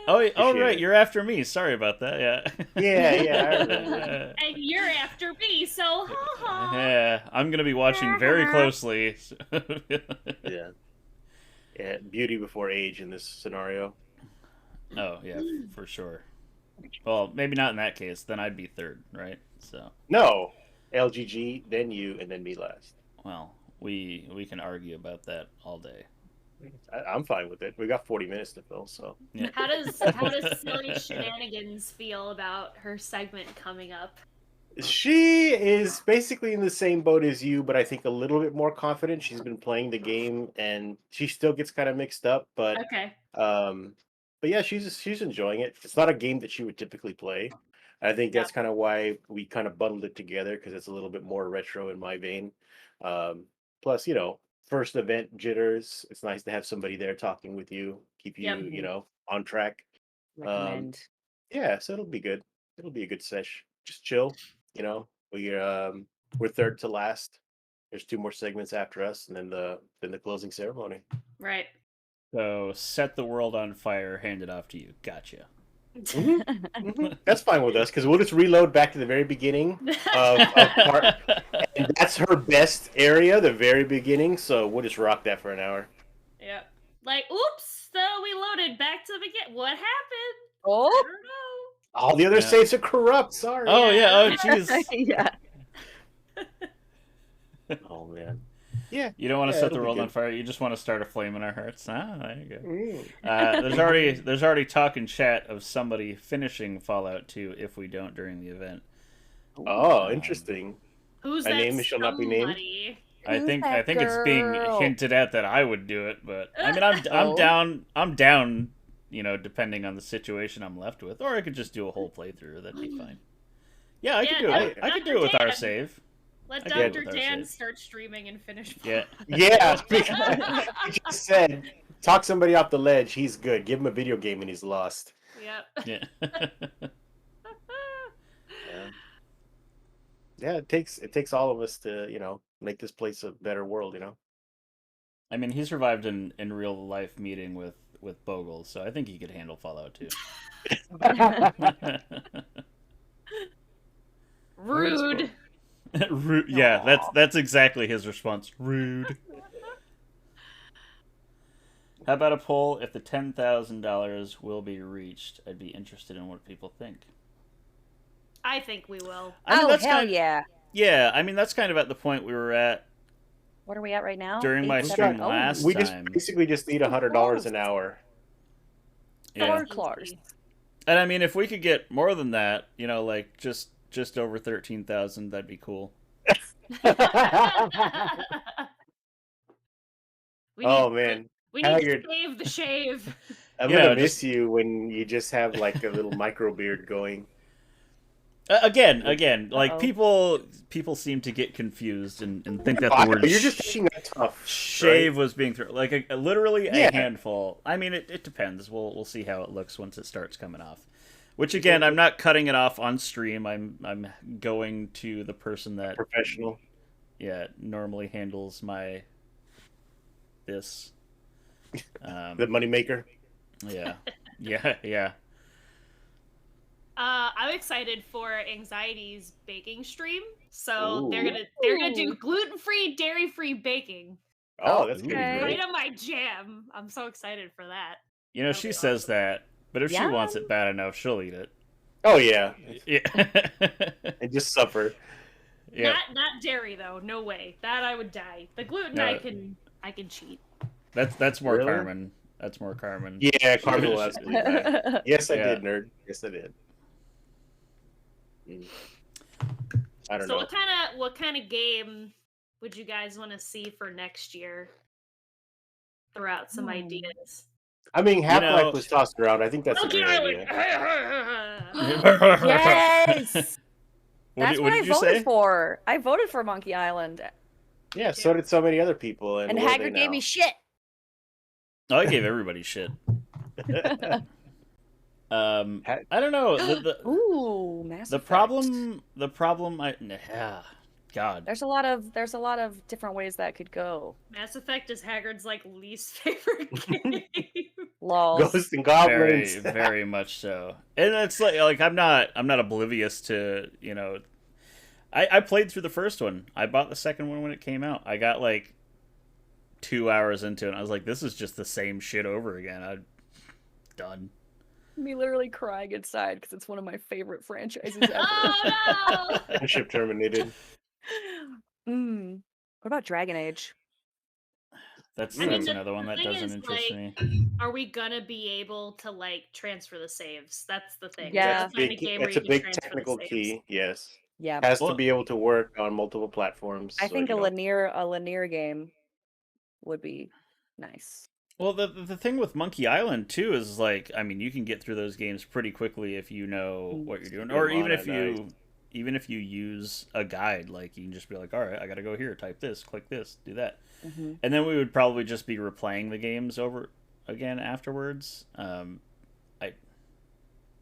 Speaker 3: Oh,
Speaker 2: Appreciate
Speaker 3: right,
Speaker 2: it.
Speaker 3: you're after me. Sorry about that. Yeah.
Speaker 2: Yeah, I remember.
Speaker 1: And you're after me, so ha ha.
Speaker 3: Yeah, I'm gonna be watching very closely.
Speaker 2: Yeah. Yeah, beauty before age in this scenario.
Speaker 3: Oh yeah, for sure. Well, maybe not in that case. Then I'd be third, right? So,
Speaker 2: No. LGG, then you, and then me last.
Speaker 3: well, we can argue about that all day.
Speaker 2: I'm fine with it. We got 40 minutes to fill, so.
Speaker 3: Yeah.
Speaker 1: How does Silly Shenanigans feel about her segment coming up?
Speaker 2: She is basically in the same boat as you, but I think a little bit more confident. She's been playing the game, and she still gets kind of mixed up, but
Speaker 1: Okay.
Speaker 2: yeah, she's enjoying it. It's not a game that she would typically play. I think that's kind of why we kind of bundled it together, because it's a little bit more retro in my vein. Plus, first event jitters. It's nice to have somebody there talking with you, keep you,
Speaker 1: Yep.
Speaker 2: on track.
Speaker 4: Recommend.
Speaker 2: Yeah, so it'll be good. It'll be a good sesh. Just chill. We're third to last. There's 2 more segments after us, and then the closing ceremony.
Speaker 1: Right.
Speaker 3: So set the world on fire, hand it off to you. Gotcha.
Speaker 2: That's fine with us, because we'll just reload back to the very beginning of part, and that's her best area, the very beginning. So we'll just rock that for an hour.
Speaker 1: Yep. Like, oops, so we loaded back to the beginning. What happened? I
Speaker 4: Oh,
Speaker 1: don't know.
Speaker 2: All the other
Speaker 3: Yeah.
Speaker 2: saves are corrupt. Sorry.
Speaker 3: Oh yeah. Oh jeez.
Speaker 4: yeah.
Speaker 2: Oh man. Yeah.
Speaker 3: You don't want to
Speaker 2: Yeah,
Speaker 3: set
Speaker 2: it'll
Speaker 3: the
Speaker 2: be
Speaker 3: world on
Speaker 2: good.
Speaker 3: fire. You just want to start a flame in our hearts. Ah, there you go.
Speaker 2: Mm.
Speaker 3: There's already talk in chat of somebody finishing Fallout 2 if we don't during the event.
Speaker 2: Oh,
Speaker 3: Um,
Speaker 2: interesting.
Speaker 1: Who's
Speaker 2: A
Speaker 1: that
Speaker 2: name shall not be named.
Speaker 1: somebody?
Speaker 4: Who's
Speaker 3: I
Speaker 4: that
Speaker 3: think it's being
Speaker 4: girl?
Speaker 3: hinted at that I would do it, but I mean
Speaker 4: Oh.
Speaker 3: I'm down, you know, depending on the situation I'm left with, or I could just do a whole playthrough. That'd be fine. Yeah, I could do it. I could do it with our save.
Speaker 1: Let
Speaker 3: I get it
Speaker 1: Dr.
Speaker 3: with our
Speaker 1: Dan
Speaker 3: save.
Speaker 1: start streaming and finish.
Speaker 3: Yeah.
Speaker 2: Yeah, because he just said, talk somebody off the ledge. He's good. Give him a video game and he's lost.
Speaker 1: Yep.
Speaker 3: Yeah.
Speaker 2: Yeah. Yeah, it takes all of us to, make this place a better world,
Speaker 3: I mean, he survived in real life meeting with Bogle, so I think he could handle Fallout 2.
Speaker 1: Rude.
Speaker 3: Rude. Yeah, that's exactly his response. Rude. How about a poll? If the $10,000 will be reached, I'd be interested in what people think.
Speaker 1: I think we will.
Speaker 3: I mean,
Speaker 4: Oh,
Speaker 3: that's
Speaker 4: hell
Speaker 3: kind of,
Speaker 4: yeah.
Speaker 3: yeah. I mean, that's kind of at the point we were at
Speaker 4: What are we at right now?
Speaker 3: during my
Speaker 4: 8,
Speaker 3: stream
Speaker 4: 7,
Speaker 3: last
Speaker 2: we just
Speaker 3: time.
Speaker 2: basically just need $100 an hour.
Speaker 3: Yeah.
Speaker 4: Clars.
Speaker 3: And I mean, if we could get more than that, you know, like just over 13,000, that'd be cool.
Speaker 2: Oh man,
Speaker 1: we need
Speaker 2: Haggard,
Speaker 1: to save the shave.
Speaker 2: I'm
Speaker 3: Yeah,
Speaker 2: gonna miss
Speaker 3: just-
Speaker 2: you when you just have like a little micro beard going.
Speaker 3: Again, like
Speaker 4: Uh-oh.
Speaker 3: people seem to get confused and think that
Speaker 2: I
Speaker 3: the
Speaker 2: know,
Speaker 3: word
Speaker 2: you're just taking that tough,
Speaker 3: shave
Speaker 2: right?
Speaker 3: was being thrown like literally
Speaker 2: Yeah.
Speaker 3: a handful. I mean, it depends. We'll see how it looks once it starts coming off. Which again, I'm not cutting it off on stream. I'm going to the person that
Speaker 2: Professional.
Speaker 3: normally handles my this.
Speaker 2: The moneymaker.
Speaker 3: Yeah.
Speaker 1: I'm excited for Anxiety's baking stream. So they're
Speaker 2: Ooh.
Speaker 1: gonna do gluten-free, dairy-free baking.
Speaker 2: Oh, that's gonna be
Speaker 3: Okay.
Speaker 1: Right
Speaker 2: great.
Speaker 1: on my jam. I'm so excited for that.
Speaker 3: You know,
Speaker 1: That'll
Speaker 3: she
Speaker 1: be
Speaker 3: says
Speaker 1: awesome.
Speaker 3: that, but if she
Speaker 4: Yeah.
Speaker 3: wants it bad enough, she'll eat it.
Speaker 2: Oh yeah,
Speaker 3: Yeah.
Speaker 2: and just suffer.
Speaker 3: Yeah.
Speaker 1: Not dairy though. No way. That I would die. The gluten
Speaker 3: No.
Speaker 1: I can cheat.
Speaker 3: That's more
Speaker 2: Really?
Speaker 3: Carmen. That's more Carmen.
Speaker 2: Yeah, Carmen will absolutely die. Yes, I
Speaker 3: Yeah.
Speaker 2: did, nerd. Yes, I did. I don't
Speaker 1: So
Speaker 2: know.
Speaker 1: what kind of game would you guys want to see for next year? Throw out some ideas.
Speaker 2: I mean, Half-Life
Speaker 3: know-
Speaker 2: was tossed around. I think that's a
Speaker 1: Monkey
Speaker 2: great
Speaker 1: Island.
Speaker 2: idea.
Speaker 4: Yes. That's what I
Speaker 3: did you
Speaker 4: voted
Speaker 3: say?
Speaker 4: for. I voted for Monkey Island.
Speaker 2: Yeah, so did so many other people. And
Speaker 4: And
Speaker 2: where are they
Speaker 4: Haggard gave
Speaker 2: now?
Speaker 4: me shit.
Speaker 3: Oh, I gave everybody shit. I don't know.
Speaker 4: Ooh, Mass
Speaker 3: The
Speaker 4: Effect.
Speaker 3: problem. God.
Speaker 4: There's a lot of different ways that could go.
Speaker 1: Mass Effect is Haggard's like least favorite game.
Speaker 4: Lol.
Speaker 2: Ghosts and
Speaker 3: Very,
Speaker 2: goblins.
Speaker 3: very much so. And it's like I'm not oblivious to, you know. I played through the first one. I bought the second one when it came out. I got like 2 hours into it. And I was like, this is just the same shit over again. I'm done.
Speaker 4: Me literally crying inside because it's one of my favorite franchises ever.
Speaker 1: Oh no!
Speaker 2: Friendship terminated.
Speaker 4: What about Dragon Age?
Speaker 3: That's
Speaker 1: I mean,
Speaker 3: another one that
Speaker 1: thing
Speaker 3: doesn't
Speaker 1: is,
Speaker 3: interest
Speaker 1: like,
Speaker 3: me.
Speaker 1: Are we gonna be able to like transfer the saves? That's the thing.
Speaker 4: Yeah.
Speaker 1: That's the kind of game where
Speaker 2: That's
Speaker 1: you
Speaker 2: a
Speaker 1: can
Speaker 2: big
Speaker 1: transfer the
Speaker 2: technical
Speaker 1: saves.
Speaker 2: key. Yes,
Speaker 4: Yeah,
Speaker 2: has
Speaker 3: Well-
Speaker 2: to be able to work on multiple platforms.
Speaker 4: I
Speaker 2: so,
Speaker 4: think
Speaker 2: you know.
Speaker 4: a linear game would be nice.
Speaker 3: Well, the thing with Monkey Island too is like, I mean, you can get through those games pretty quickly if you know what you're doing, or even if you use a guide. Like you can just be like, all right, I got to go here, type this, click this, do that, and then we would probably just be replaying the games over again afterwards.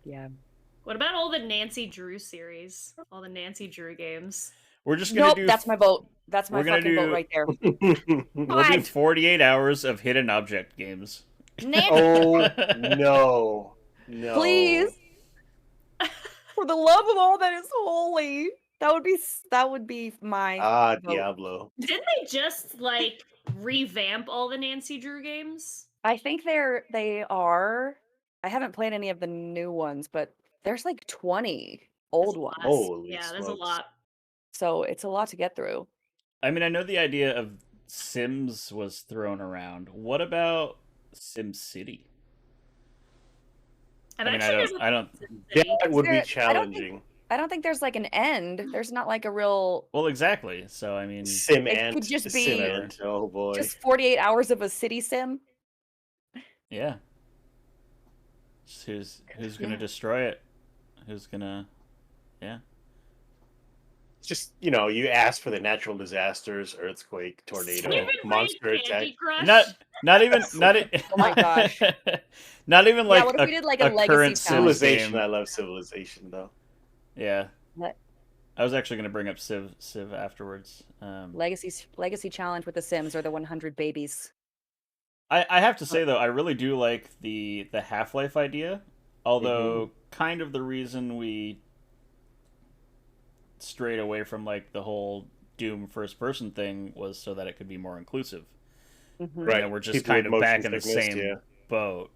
Speaker 4: Yeah.
Speaker 1: What about all the Nancy Drew series? All the Nancy Drew games.
Speaker 3: We're just gonna
Speaker 4: Nope,
Speaker 3: do.
Speaker 4: that's my vote. That's my
Speaker 3: we're gonna
Speaker 4: fucking vote
Speaker 3: do-
Speaker 4: right there.
Speaker 3: We'll do 48 hours of hidden object games.
Speaker 4: Nancy,
Speaker 2: Oh no, no!
Speaker 4: please. For the love of all that is holy. That would be my vote.
Speaker 2: Diablo.
Speaker 1: Didn't they just like revamp all the Nancy Drew games?
Speaker 4: I think they are. I haven't played any of the new ones, but there's like 20 old ones.
Speaker 2: Holy
Speaker 1: yeah, there's a
Speaker 2: smokes.
Speaker 1: lot.
Speaker 4: So it's a lot to get through.
Speaker 3: I mean, I know the idea of Sims was thrown around. What about Sim City?
Speaker 1: I've
Speaker 3: I mean,
Speaker 1: actually never
Speaker 3: I don't.
Speaker 1: played City.
Speaker 2: That would be
Speaker 4: I don't
Speaker 2: challenging.
Speaker 4: I don't think there's like an end. There's not like a real.
Speaker 3: Well, exactly. So I mean,
Speaker 2: Sim
Speaker 4: It
Speaker 2: Ant,
Speaker 4: could just
Speaker 2: Sim
Speaker 4: be
Speaker 3: whatever.
Speaker 2: Ant. Oh boy.
Speaker 4: just 48 hours of a city sim.
Speaker 3: Yeah. Just who's gonna destroy it? Who's gonna? Yeah.
Speaker 2: It's just you ask for the natural disasters, earthquake, tornado,
Speaker 1: Save and
Speaker 2: monster
Speaker 1: Raid
Speaker 2: attack.
Speaker 1: Candy Crush.
Speaker 3: Not even
Speaker 4: Oh my gosh.
Speaker 3: not even
Speaker 4: Yeah,
Speaker 3: like
Speaker 4: what if we did like a legacy
Speaker 3: current Sims
Speaker 4: challenge?
Speaker 2: Civilization.
Speaker 3: game.
Speaker 2: I love Civilization though.
Speaker 3: Yeah.
Speaker 4: What?
Speaker 3: I was actually gonna bring up Civ afterwards.
Speaker 4: Legacy challenge with the Sims or the 100 babies.
Speaker 3: I have to say though, I really do like the Half-Life idea. Although kind of the reason we strayed away from like the whole Doom first person thing was so that it could be more inclusive.
Speaker 2: Right.
Speaker 3: And we're just
Speaker 2: People with
Speaker 3: kind of back
Speaker 2: motion
Speaker 3: in the
Speaker 2: sickness,
Speaker 3: same
Speaker 2: yeah.
Speaker 3: boat.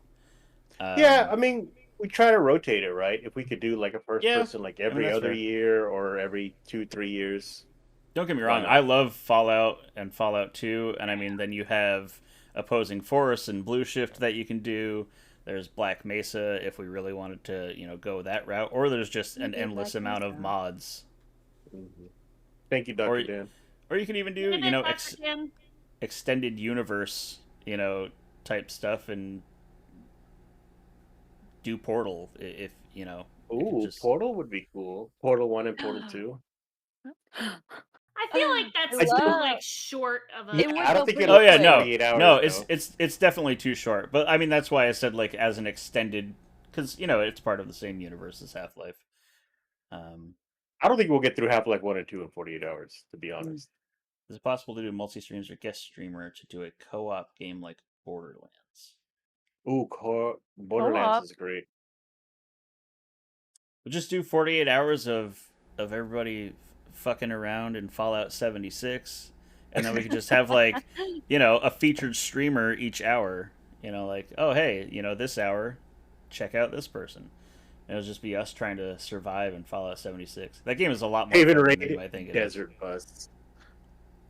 Speaker 2: Yeah, I mean, we try to rotate it, right? If we could do like a first
Speaker 3: Yeah,
Speaker 2: person like
Speaker 3: I mean,
Speaker 2: every
Speaker 3: that's
Speaker 2: other
Speaker 3: fair.
Speaker 2: year or every 2-3 years.
Speaker 3: Don't get me
Speaker 2: Why
Speaker 3: wrong,
Speaker 2: not?
Speaker 3: I love Fallout and Fallout 2, and I mean, then you have Opposing Force and Blue Shift that you can do. There's Black Mesa if we really wanted to, go that route, or there's just an
Speaker 4: Maybe
Speaker 3: endless
Speaker 4: Black
Speaker 3: amount of
Speaker 4: Mesa.
Speaker 3: mods.
Speaker 2: Thank you, Dr.
Speaker 3: Or-
Speaker 2: Dan.
Speaker 3: Or you can even do,
Speaker 1: Isn't it Dr. Dan?
Speaker 3: extended universe, type stuff and do Portal if,
Speaker 2: Ooh, Portal would be cool. Portal 1 and Portal 2.
Speaker 1: I feel like that's
Speaker 4: I
Speaker 1: too
Speaker 4: love-
Speaker 1: like short of a.
Speaker 4: It would
Speaker 2: I don't
Speaker 4: go
Speaker 2: think
Speaker 4: pretty
Speaker 2: it'll
Speaker 3: Oh yeah,
Speaker 2: be
Speaker 3: no,
Speaker 2: 48 hours.
Speaker 3: no,
Speaker 2: though.
Speaker 3: it's definitely too short. But I mean, that's why I said like as an extended, because it's part of the same universe as Half Life.
Speaker 2: I don't think we'll get through Half-Life 1 and 2 in 48 hours, to be honest.
Speaker 3: Is it possible to do multi streams or guest streamer to do a co-op game like Borderlands?
Speaker 2: Ooh, Borderlands is great.
Speaker 3: We'll just do 48 hours of everybody fucking around in Fallout 76, and then we could just have like, a featured streamer each hour. Like, oh hey, this hour, check out this person. And it'll just be us trying to survive in Fallout 76. That game is a lot more
Speaker 2: Haven
Speaker 3: fun
Speaker 2: Raid,
Speaker 3: than I think it is.
Speaker 2: Desert Bus.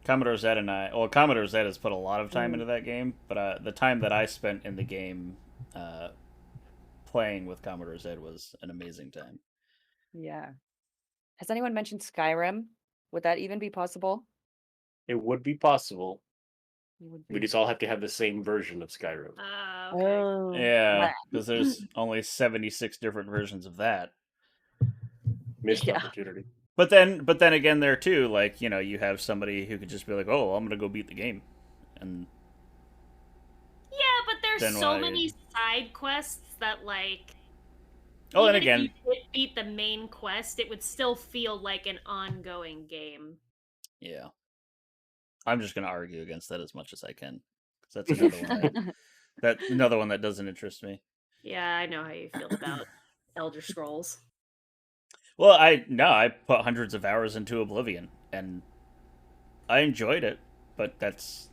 Speaker 3: Commodore Zed and Commodore Zed has put a lot of time into that game, but the time that I spent in the game playing with Commodore Zed was an amazing time.
Speaker 4: Yeah. Has anyone mentioned Skyrim? Would that even be possible?
Speaker 2: It would be possible.
Speaker 4: It would
Speaker 2: We
Speaker 4: be.
Speaker 2: just all have to have the same version of Skyrim.
Speaker 1: Okay.
Speaker 4: Oh.
Speaker 3: Yeah, because there's only 76 different versions of that.
Speaker 2: Missed
Speaker 4: Yeah.
Speaker 2: opportunity.
Speaker 3: But then again, there too, like you have somebody who could just be like, "Oh, I'm gonna go beat the game," and
Speaker 1: Yeah, but there's
Speaker 3: Then
Speaker 1: so
Speaker 3: why-
Speaker 1: many side quests that like.
Speaker 3: oh, and
Speaker 1: even if
Speaker 3: again,
Speaker 1: you did beat the main quest, it would still feel like an ongoing game.
Speaker 3: yeah, I'm just gonna argue against that as much as I can, because that's another one another one that doesn't interest me.
Speaker 1: Yeah, I know how you feel about Elder Scrolls.
Speaker 3: Well, I put hundreds of hours into Oblivion, and I enjoyed it, but that's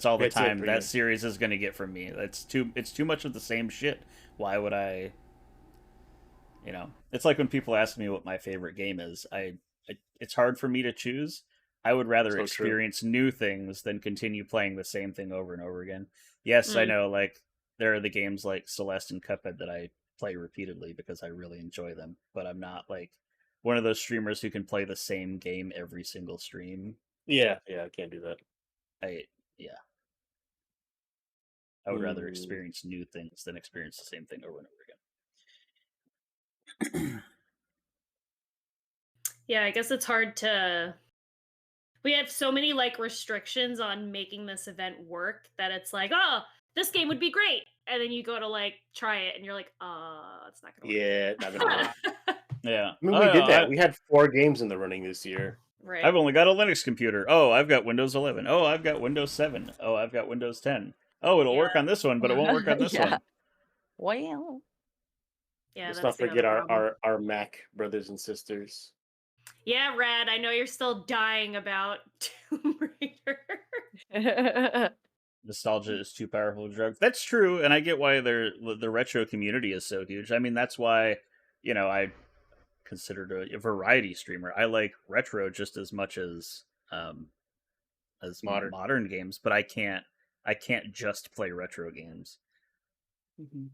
Speaker 3: all the
Speaker 2: That's it
Speaker 3: time
Speaker 2: for
Speaker 3: that
Speaker 2: you.
Speaker 3: series is going to get from me. It's too much of the same shit. Why would I? It's like when people ask me what my favorite game is. It's hard for me to choose. I would rather
Speaker 2: So true.
Speaker 3: experience new things than continue playing the same thing over and over again. Yes, I know, like, there are the games like Celeste and Cuphead that I play repeatedly because I really enjoy them, but I'm not like one of those streamers who can play the same game every single stream.
Speaker 2: Yeah, I can't do that.
Speaker 3: I would rather experience new things than experience the same thing over and over again.
Speaker 1: Yeah, I guess it's hard to. We have so many like restrictions on making this event work that it's like, oh, this game would be great, and then you go to like try it, and you're like, it's not gonna work.
Speaker 2: Yeah, not gonna work.
Speaker 3: Yeah,
Speaker 2: I mean, we did that. We had 4 games in the running this year.
Speaker 1: Right.
Speaker 3: I've only got a Linux computer. Oh, I've got Windows 11. Oh, I've got Windows 7. Oh, I've got Windows 10. Oh, it'll work on this one, but it won't work on this
Speaker 4: Yeah.
Speaker 3: one.
Speaker 4: Well.
Speaker 1: Yeah,
Speaker 2: Let's
Speaker 1: that's
Speaker 2: not
Speaker 1: the
Speaker 2: forget
Speaker 1: other problem.
Speaker 2: our Mac brothers and sisters.
Speaker 1: Yeah, Rad, I know you're still dying about Tomb Raider.
Speaker 3: Nostalgia is too powerful a drug. That's true, and I get why the retro community is so huge. I mean, that's why, I considered a variety streamer. I like retro just as much as as
Speaker 2: Modern.
Speaker 3: modern games, but I can't just play retro games.
Speaker 4: Mhm.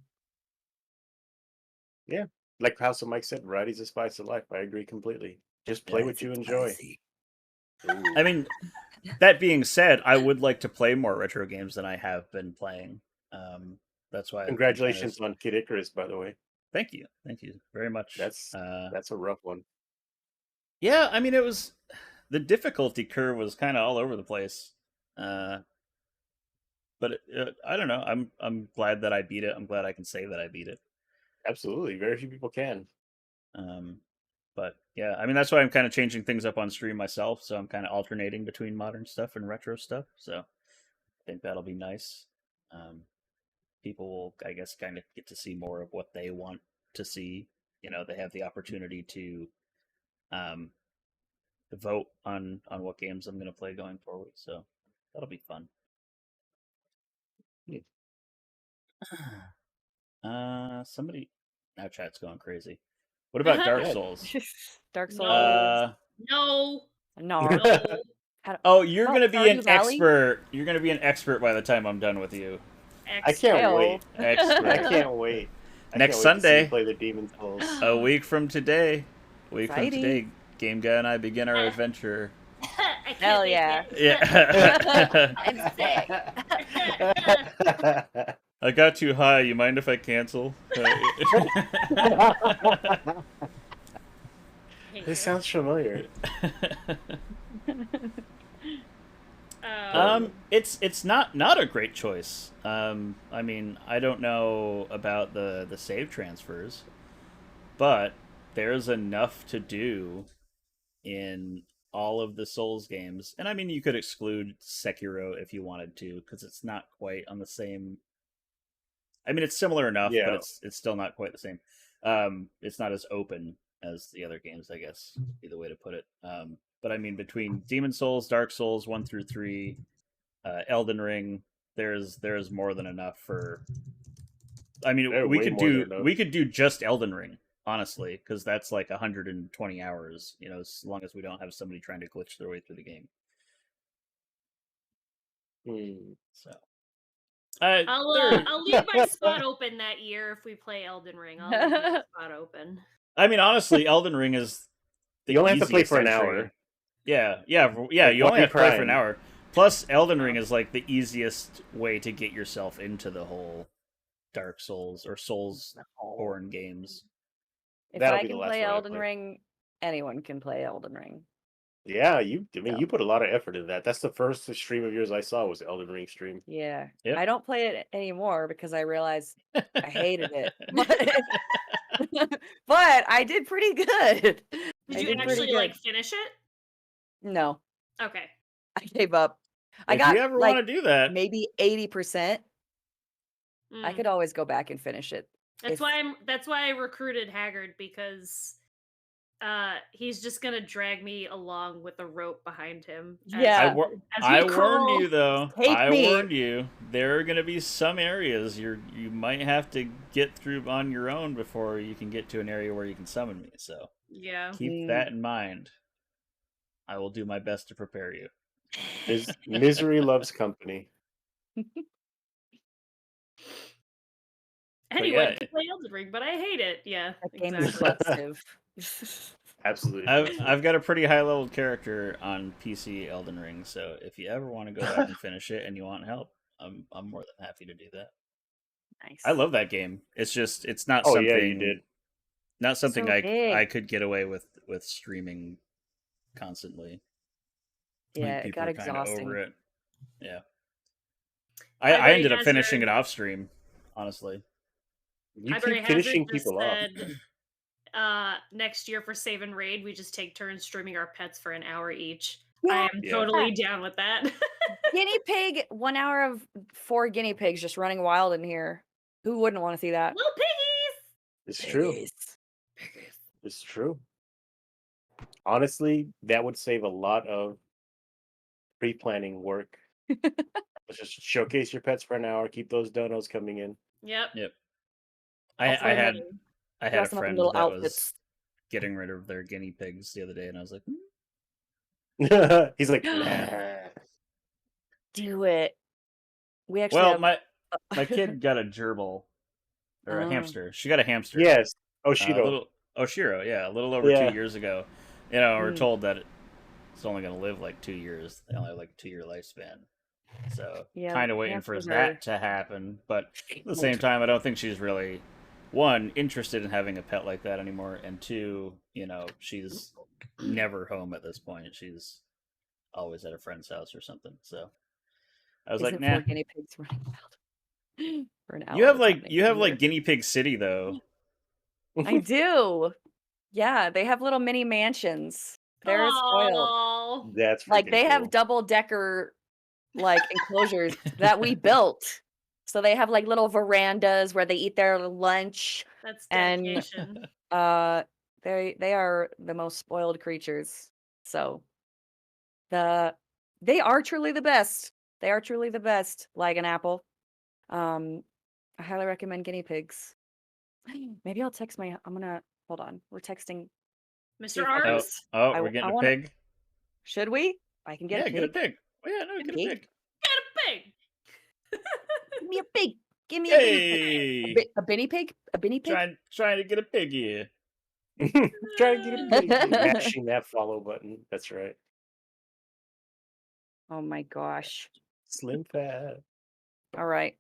Speaker 2: Yeah, like House of Mike said, variety's the spice of life. I agree completely. Just play what you enjoy. Ooh.
Speaker 3: I mean, that being said, I would like to play more retro games than I have been playing. That's why.
Speaker 2: Congratulations on Kid Icarus, by the way.
Speaker 3: Thank you very much.
Speaker 2: That's a rough one.
Speaker 3: Yeah, I mean, it was the difficulty curve was kind of all over the place, but I don't know. I'm glad that I beat it. I'm glad I can say that I beat it.
Speaker 2: Absolutely, very few people can.
Speaker 3: But yeah, I mean, that's why I'm kind of changing things up on stream myself. So I'm kind of alternating between modern stuff and retro stuff. So I think that'll be nice. People will, I guess, kind of get to see more of what they want to see. You know, they have the opportunity to vote on what games I'm going to play going forward. So that'll be fun. Somebody now chat's going crazy. What about Dark Souls?
Speaker 4: Dark Souls.
Speaker 1: No.
Speaker 4: No.
Speaker 3: Oh, you're gonna be
Speaker 4: Stardew
Speaker 3: an
Speaker 4: Valley?
Speaker 3: expert. You're gonna be an expert by the time I'm done with you.
Speaker 2: I can't wait.
Speaker 3: Expert.
Speaker 2: I can't wait.
Speaker 3: Next
Speaker 2: To see
Speaker 3: Sunday.
Speaker 2: you play the Demon Souls.
Speaker 3: A week from today.
Speaker 4: Exciting.
Speaker 3: Game Guy and I begin our adventure.
Speaker 1: I can't
Speaker 4: Hell
Speaker 1: make
Speaker 4: yeah.
Speaker 1: it.
Speaker 3: Yeah.
Speaker 4: I'm sick.
Speaker 3: I got too high. You mind if I cancel?
Speaker 2: This sounds familiar.
Speaker 3: It's not a great choice. I mean, I don't know about the save transfers, but there's enough to do in all of the Souls games. And I mean, you could exclude Sekiro if you wanted to, because it's not quite on the same. I mean, it's similar enough, but it's still not quite the same. It's not as open as the other games, I guess, would be the way to put it. But I mean, between Demon Souls, Dark Souls 1 through 3, Elden Ring, there's more than enough for. I mean, we could do just Elden Ring, honestly, because that's like 120 hours. You know, as long as we don't have somebody trying to glitch their way through the game. So.
Speaker 1: I'll leave my spot open that year if we play Elden Ring. I'll leave my spot open.
Speaker 3: I mean, honestly, Elden Ring is.
Speaker 2: You only have to play for an hour.
Speaker 3: Yeah. You only have to play for an hour. Plus, Elden Ring is like the easiest way to get yourself into the whole Dark Souls or Soulsborne games.
Speaker 4: If I can play Elden Ring, anyone can play Elden Ring.
Speaker 2: Yeah, you put a lot of effort into that. That's the first stream of yours I saw was the Elden Ring stream.
Speaker 4: Yeah.
Speaker 3: Yep.
Speaker 4: I don't play it anymore because I realized I hated it. But I did pretty good.
Speaker 1: Did you actually like finish it?
Speaker 4: No.
Speaker 1: Okay.
Speaker 4: I gave up.
Speaker 3: If you ever want to do that,
Speaker 4: maybe 80%. I could always go back and finish it.
Speaker 1: That's why I recruited Haggard, because he's just gonna drag me along with a rope behind him.
Speaker 4: Yeah.
Speaker 3: I warned you though. Warned you. There are gonna be some areas you might have to get through on your own before you can get to an area where you can summon me. So
Speaker 1: yeah,
Speaker 3: keep that in mind. I will do my best to prepare you.
Speaker 2: Misery loves company.
Speaker 1: Anyone can play Elden Ring, but I hate it. Yeah,
Speaker 4: that game is exhaustive.
Speaker 2: Absolutely.
Speaker 3: I've got a pretty high level character on PC Elden Ring, so if you ever want to go back and finish it and you want help, I'm more than happy to do that.
Speaker 4: Nice.
Speaker 3: I love that game. It's just it's not something.
Speaker 2: Yeah, you did.
Speaker 3: Not something I could get away with streaming constantly.
Speaker 4: Yeah, it got exhausting.
Speaker 3: Over it. Yeah. I ended up finishing it off stream, honestly.
Speaker 2: You keep finishing people
Speaker 1: off. Next year for Save and Raid, we just take turns streaming our pets for an hour each. I am totally down with that.
Speaker 4: Guinea pig, 1 hour of 4 guinea pigs just running wild in here. Who wouldn't want to see that?
Speaker 1: Little piggies!
Speaker 2: It's true. It's true. Honestly, that would save a lot of pre-planning work. Let's just showcase your pets for an hour, keep those donos coming in.
Speaker 1: Yep.
Speaker 3: I had a friend that was getting rid of their guinea pigs the other day, and I was like,
Speaker 2: He's like, nah.
Speaker 4: Do it. We actually
Speaker 3: Well,
Speaker 4: have.
Speaker 3: my kid got a gerbil or a
Speaker 4: Oh.
Speaker 3: hamster. She got a hamster.
Speaker 2: Yes.
Speaker 3: A
Speaker 2: Oshiro.
Speaker 3: little Oshiro, yeah, a little over 2
Speaker 2: Yeah.
Speaker 3: years ago. You know, we're
Speaker 4: Mm.
Speaker 3: told that it's only going to live like 2 years. They only have like a 2-year lifespan. So
Speaker 4: Yeah,
Speaker 3: kind of waiting for
Speaker 4: hamsters are-
Speaker 3: that to happen. But at the same time, I don't think she's really, one, interested in having a pet like that anymore. And two, you know, she's never home at this point. She's always at a friend's house or something. So I was like,
Speaker 4: Isn't
Speaker 3: nah.
Speaker 4: 4 guinea pigs running wild for an hour?
Speaker 3: You have
Speaker 4: That's
Speaker 3: like
Speaker 4: happening
Speaker 3: you have
Speaker 4: here.
Speaker 3: like Guinea Pig City though.
Speaker 4: I do. Yeah, they have little mini mansions. They're spoiled.
Speaker 1: Aw.
Speaker 2: That's
Speaker 4: Like
Speaker 2: freaking
Speaker 4: they have
Speaker 2: cool.
Speaker 4: double-decker like enclosures that we built. So they have like little verandas where they eat their lunch.
Speaker 1: That's
Speaker 4: And-
Speaker 1: dedication.
Speaker 4: They are the most spoiled creatures. So they are truly the best. They are truly the best, like an apple. I highly recommend guinea pigs. Maybe I'll text I'm gonna hold on. We're texting.
Speaker 1: Mr.
Speaker 4: Oh,
Speaker 3: Oh,
Speaker 1: Arms?
Speaker 3: oh,
Speaker 4: I-
Speaker 3: we're
Speaker 4: I
Speaker 3: getting a
Speaker 4: wanna-
Speaker 3: pig.
Speaker 4: Should we? I can get
Speaker 3: Yeah,
Speaker 4: a pig.
Speaker 3: get a pig. Oh, yeah, no,
Speaker 4: Get a
Speaker 3: get a
Speaker 4: pig.
Speaker 3: pig.
Speaker 1: Get a pig!
Speaker 4: Give me a pig. Give me a guinea pig.
Speaker 3: Hey,
Speaker 4: A guinea pig? A guinea pig?
Speaker 3: trying to get a pig here.
Speaker 2: Try to get a big mashing that follow button. That's right.
Speaker 4: Oh my gosh.
Speaker 2: Slim fat.
Speaker 4: All right.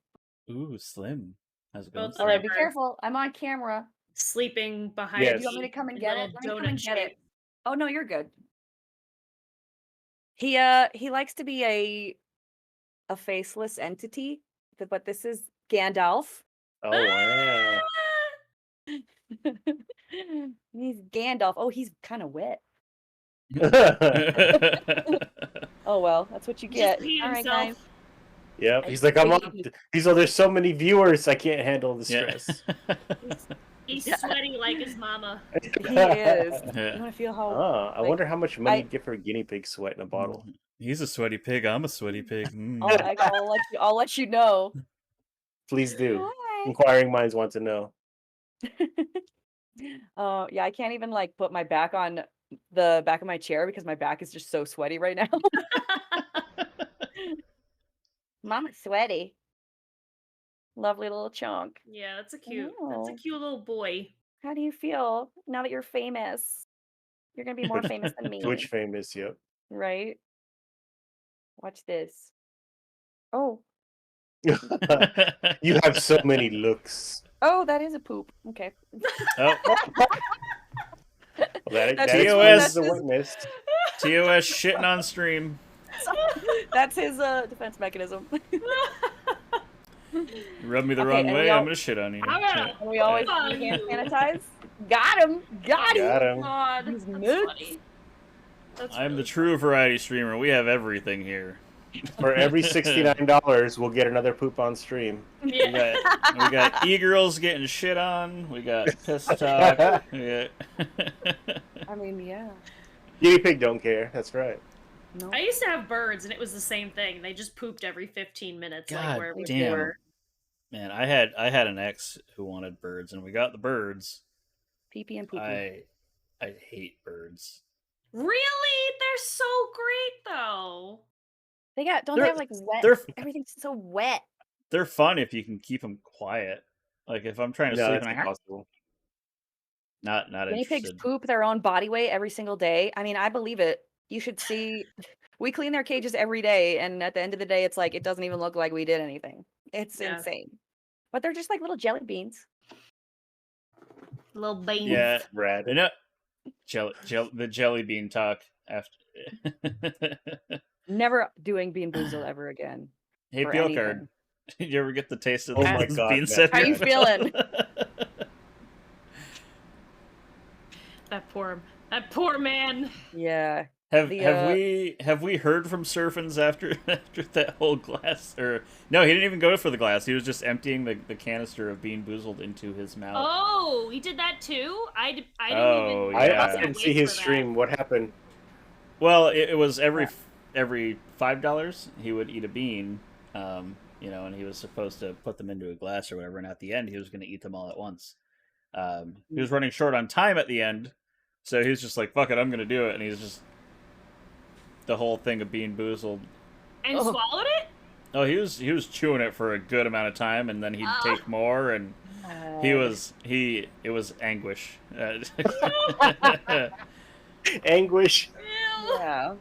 Speaker 3: Ooh, Slim. How's it going?
Speaker 1: Both
Speaker 4: All right, be
Speaker 1: Sure.
Speaker 4: careful. I'm on camera.
Speaker 1: Sleeping behind
Speaker 2: Yes.
Speaker 4: Do you want me to come and
Speaker 1: in
Speaker 4: get
Speaker 1: little
Speaker 4: it? Let me come
Speaker 1: donut
Speaker 4: and get it.
Speaker 1: shape.
Speaker 4: Oh no, you're good. He likes to be a faceless entity, but this is Gandalf.
Speaker 2: Oh wow.
Speaker 4: He's Gandalf. Oh, he's kind of wet. Oh well, that's what you
Speaker 1: Just
Speaker 4: get.
Speaker 1: pee
Speaker 4: All right,
Speaker 1: himself.
Speaker 4: guys.
Speaker 2: Yep.
Speaker 4: I
Speaker 2: He's like, I'm
Speaker 4: think
Speaker 2: on.
Speaker 4: he-
Speaker 2: He's like, there's so many viewers, I can't handle the
Speaker 3: Yeah.
Speaker 2: stress.
Speaker 1: He's
Speaker 4: Yeah.
Speaker 1: sweaty like his mama.
Speaker 4: He is.
Speaker 3: Yeah.
Speaker 4: You want to feel how?
Speaker 2: I
Speaker 4: like,
Speaker 2: wonder how much money
Speaker 4: I-
Speaker 2: you'd get for a guinea pig sweat in a bottle.
Speaker 3: He's a sweaty pig. I'm a sweaty pig. Mm.
Speaker 4: I'll let you know.
Speaker 2: Please do.
Speaker 4: Hi.
Speaker 2: Inquiring minds want to know.
Speaker 4: Oh yeah, I can't even like put my back on the back of my chair because my back is just so sweaty right now. Mama's sweaty. Lovely little chunk.
Speaker 1: Yeah, that's a
Speaker 4: I
Speaker 1: cute
Speaker 4: know.
Speaker 1: little boy.
Speaker 4: How do you feel now that you're famous? You're gonna be more famous than me,
Speaker 2: Twitch famous, yep.
Speaker 4: right? Watch this. Oh,
Speaker 2: You have so many looks.
Speaker 4: oh, that is a poop. Okay.
Speaker 3: Oh,
Speaker 2: That
Speaker 4: That's
Speaker 3: his-
Speaker 2: explains the
Speaker 4: that's his-
Speaker 2: witness.
Speaker 3: TOS shitting on stream.
Speaker 4: That's his defense mechanism.
Speaker 3: You rub me the
Speaker 4: Okay,
Speaker 3: wrong
Speaker 4: and
Speaker 3: way,
Speaker 4: we all-
Speaker 3: I'm gonna shit on you.
Speaker 1: I'm gonna-
Speaker 4: And we always
Speaker 1: Oh,
Speaker 4: hand
Speaker 1: you.
Speaker 4: sanitize. Got him. Got him.
Speaker 2: Got him.
Speaker 1: God,
Speaker 4: He's
Speaker 1: that's
Speaker 4: nuts.
Speaker 1: funny. That's
Speaker 3: I'm the
Speaker 1: really
Speaker 3: true variety streamer. We have everything here.
Speaker 2: For every $69, we'll get another poop on stream.
Speaker 1: funny.
Speaker 3: We got e-girls getting shit on. We got piss talk. Yeah.
Speaker 4: I mean, yeah.
Speaker 2: Guinea pig don't care. That's right.
Speaker 4: No.
Speaker 1: I used to have birds, and it was the same thing. They just pooped every 15 minutes,
Speaker 3: God
Speaker 1: like wherever
Speaker 4: damn.
Speaker 1: they were.
Speaker 3: Man, I had an ex who wanted birds, and we got the birds.
Speaker 4: Pee pee and poo poo.
Speaker 3: I hate birds.
Speaker 1: Really? They're so great, though.
Speaker 4: Don't
Speaker 3: They're-
Speaker 4: they have like wet?
Speaker 3: They're
Speaker 4: Everything's so wet.
Speaker 3: they're fun if you can keep them quiet. Like if I'm trying to
Speaker 2: No,
Speaker 3: sleep
Speaker 2: that's
Speaker 3: and
Speaker 2: impossible.
Speaker 3: not
Speaker 4: Guinea pigs
Speaker 3: interested.
Speaker 4: poop their own body weight every single day. I mean, I believe it. You should see. We clean their cages every day, and at the end of the day, it's like it doesn't even look like we did anything. It's
Speaker 1: Yeah.
Speaker 4: insane. But they're just like little jelly beans.
Speaker 1: Little beans.
Speaker 3: Yeah,
Speaker 2: Rad.
Speaker 3: you know, the jelly bean talk after.
Speaker 4: Never doing Bean Boozled ever again.
Speaker 3: Hey,
Speaker 4: for
Speaker 3: Peel
Speaker 4: anything.
Speaker 3: Card. Did you ever get the taste of
Speaker 2: Oh
Speaker 3: the
Speaker 2: my God,
Speaker 3: bean
Speaker 2: man.
Speaker 3: set?
Speaker 4: How you feeling?
Speaker 1: That poor man.
Speaker 4: Yeah.
Speaker 3: Have
Speaker 4: The,
Speaker 3: have we heard from Surfins after that whole glass? Or no, he didn't even go for the glass. He was just emptying the canister of Bean Boozled into his mouth.
Speaker 1: Oh, he did that too? I didn't
Speaker 3: Oh,
Speaker 1: even.
Speaker 3: yeah.
Speaker 2: I didn't see his stream. What happened?
Speaker 3: Well, it was every $5 he would eat a bean, you know, and he was supposed to put them into a glass or whatever. And at the end, he was going to eat them all at once. He was running short on time at the end, so he was just like, "Fuck it, I'm going to do it." And he's just the whole thing of Bean Boozled.
Speaker 1: And
Speaker 4: Oh.
Speaker 1: swallowed it?
Speaker 3: Oh, he was chewing it for a good amount of time, and then he'd
Speaker 1: Ah.
Speaker 3: take more, and it was anguish.
Speaker 2: Anguish.
Speaker 1: Ew.
Speaker 4: Yeah.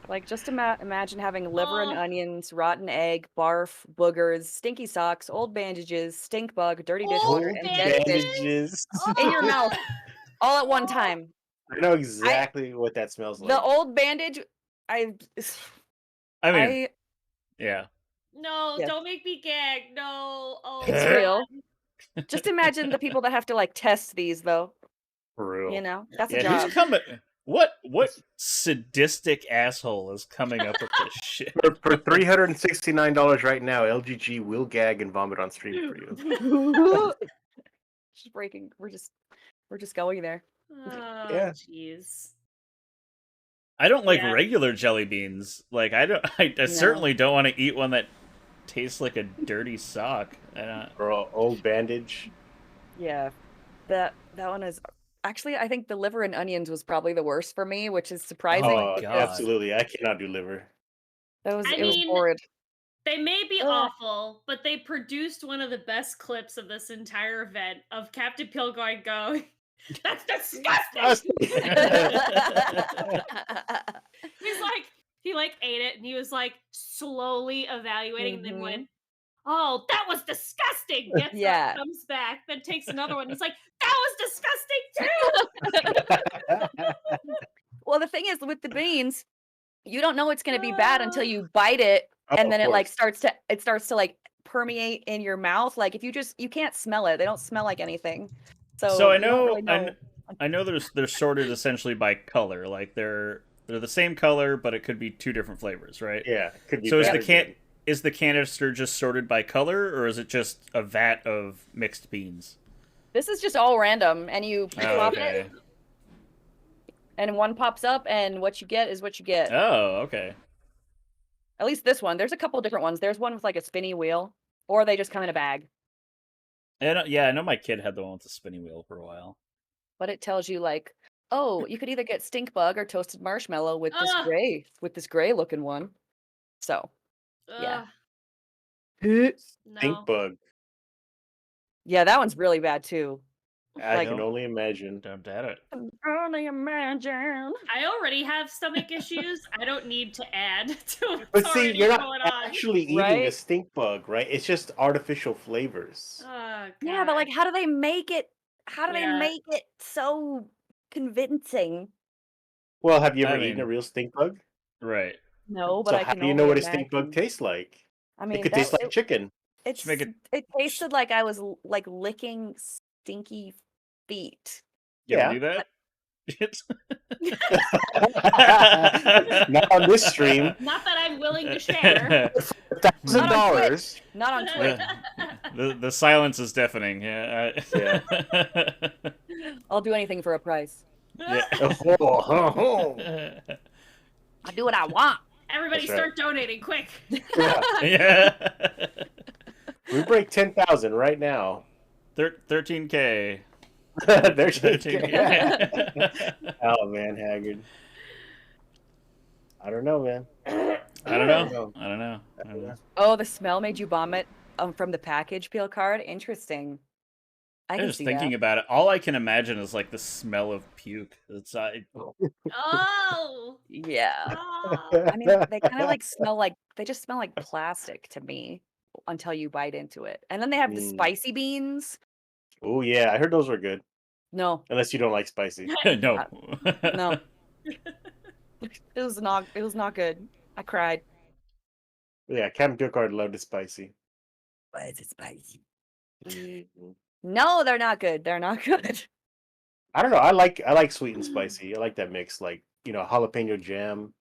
Speaker 4: Like, just imagine having liver and
Speaker 1: Oh.
Speaker 4: onions, rotten egg, barf, boogers, stinky socks, old bandages, stink bug, dirty dishwater,
Speaker 1: Old
Speaker 4: and
Speaker 1: bandages?
Speaker 4: dead fish
Speaker 2: Bandages.
Speaker 4: in your mouth all at one time.
Speaker 2: I know exactly what that smells like.
Speaker 4: The old bandage, I
Speaker 3: I mean, yeah.
Speaker 1: No,
Speaker 4: Yes.
Speaker 1: don't make me gag. No. Oh,
Speaker 4: It's
Speaker 1: God.
Speaker 4: real. Just imagine the people that have to like test these though.
Speaker 2: For real.
Speaker 4: You know, that's
Speaker 2: Yeah,
Speaker 4: a
Speaker 3: Who's
Speaker 4: job.
Speaker 3: coming? What sadistic asshole is coming up with this shit?
Speaker 2: For $369 right now, LGG will gag and vomit on stream for you.
Speaker 4: Just breaking. We're just going there.
Speaker 1: Oh,
Speaker 2: Yeah.
Speaker 1: jeez.
Speaker 3: I don't like
Speaker 1: Yeah.
Speaker 3: regular jelly beans. Like I certainly don't want to eat one that tastes like a dirty sock.
Speaker 2: Or an old bandage.
Speaker 4: Yeah, that one is actually. I think the liver and onions was probably the worst for me, which is surprising.
Speaker 2: Oh,
Speaker 3: God.
Speaker 2: absolutely. I cannot do liver.
Speaker 4: That was
Speaker 1: I
Speaker 4: it was
Speaker 1: mean,
Speaker 4: horrid.
Speaker 1: They may be
Speaker 4: Ugh.
Speaker 1: awful, but they produced one of the best clips of this entire event of Captain Pilgoy going, "That's disgusting!" He's like, he like ate it and he was like slowly evaluating and then
Speaker 4: Mhm.
Speaker 1: went, "Oh, that was disgusting!" Gets
Speaker 4: Yeah.
Speaker 1: up, comes back, then takes another one. He's like, "That was disgusting too!"
Speaker 4: Well, the thing is with the beans, you don't know it's going to be bad until you bite it,
Speaker 2: Oh,
Speaker 4: and then
Speaker 2: of
Speaker 4: it like
Speaker 2: course.
Speaker 4: starts to like permeate in your mouth. Like if you can't smell it, they don't smell like anything. So
Speaker 3: I
Speaker 4: you don't
Speaker 3: know
Speaker 4: really know.
Speaker 3: I know they're sorted essentially by color. Like they're the same color, but it could be two different flavors, right?
Speaker 2: Yeah, it could be
Speaker 3: So
Speaker 2: bad or good.
Speaker 3: is the canister just sorted by color, or is it just a vat of mixed beans?
Speaker 4: This is just all random, and you
Speaker 3: Oh,
Speaker 4: pop
Speaker 3: okay.
Speaker 4: it, and one pops up, and what you get is what you get.
Speaker 3: Oh, okay.
Speaker 4: At least this one. There's a couple different ones. There's one with like a spinny wheel, or they just come in a bag.
Speaker 3: I know my kid had the one with the spinny wheel for a while.
Speaker 4: But it tells you like, oh, you could either get stink bug or toasted marshmallow with this
Speaker 1: Ugh.
Speaker 4: gray looking one. So Yeah.
Speaker 1: Ugh,
Speaker 2: Stink
Speaker 1: no.
Speaker 2: bug.
Speaker 4: yeah, that one's really bad too.
Speaker 2: I
Speaker 4: Like-
Speaker 2: can only imagine.
Speaker 3: Don't doubt it.
Speaker 4: Only imagine.
Speaker 1: I already have stomach issues. I don't need to add to what's
Speaker 2: But see,
Speaker 1: already
Speaker 2: you're not
Speaker 1: going on.
Speaker 2: actually eating a
Speaker 4: Right?
Speaker 2: stink bug, right? It's just artificial flavors.
Speaker 1: Oh,
Speaker 4: Yeah, but
Speaker 1: God.
Speaker 4: like, how do they make it? How do
Speaker 1: Yeah.
Speaker 4: they make it so convincing?
Speaker 2: Well, have you
Speaker 3: I
Speaker 2: ever eaten a
Speaker 3: mean-
Speaker 2: real stink bug?
Speaker 3: Right.
Speaker 4: No, but
Speaker 2: So
Speaker 4: I
Speaker 2: how
Speaker 4: can
Speaker 2: do you know
Speaker 4: only
Speaker 2: what a stink bug
Speaker 4: imagine.
Speaker 2: tastes like?
Speaker 4: I mean,
Speaker 2: It could
Speaker 4: that-
Speaker 2: taste like chicken.
Speaker 4: it's
Speaker 3: make it-
Speaker 4: it tasted like I was like licking stinky feet.
Speaker 3: You
Speaker 2: Yeah.
Speaker 3: ever do that?
Speaker 2: Not on this stream.
Speaker 1: Not that I'm willing to share.
Speaker 2: $1,000.
Speaker 4: Not on Twitch.
Speaker 3: The silence is deafening. Yeah.
Speaker 4: I'll do anything for a price.
Speaker 3: Yeah.
Speaker 4: I do what I want.
Speaker 1: Everybody
Speaker 2: That's right.
Speaker 1: start donating quick.
Speaker 2: Yeah.
Speaker 3: Yeah.
Speaker 2: We break 10,000 right now.
Speaker 3: 13K.
Speaker 2: There's
Speaker 3: 13K.
Speaker 2: Oh man, Haggard. I don't know, man.
Speaker 3: I don't know. I don't know.
Speaker 4: Oh, the smell made you vomit from the package peel card. Interesting. I
Speaker 3: I'm
Speaker 4: can
Speaker 3: just
Speaker 4: see
Speaker 3: thinking
Speaker 4: that.
Speaker 3: about it. All I can imagine is like the smell of puke. It's
Speaker 1: Oh.
Speaker 4: Yeah.
Speaker 1: Oh.
Speaker 4: I mean, they kind of like smell like they just smell like plastic to me until you bite into it. And then they have the
Speaker 2: Mm.
Speaker 4: spicy beans.
Speaker 2: Oh yeah, I heard those were good.
Speaker 4: No,
Speaker 2: Unless you don't like spicy.
Speaker 3: no.
Speaker 4: no. It was not good. I cried.
Speaker 2: Yeah, Captain Picard loved it spicy.
Speaker 4: Why is it spicy? No, they're not good. They're not good.
Speaker 2: I don't know. I like sweet and spicy. I like that mix. Like, jalapeno jam.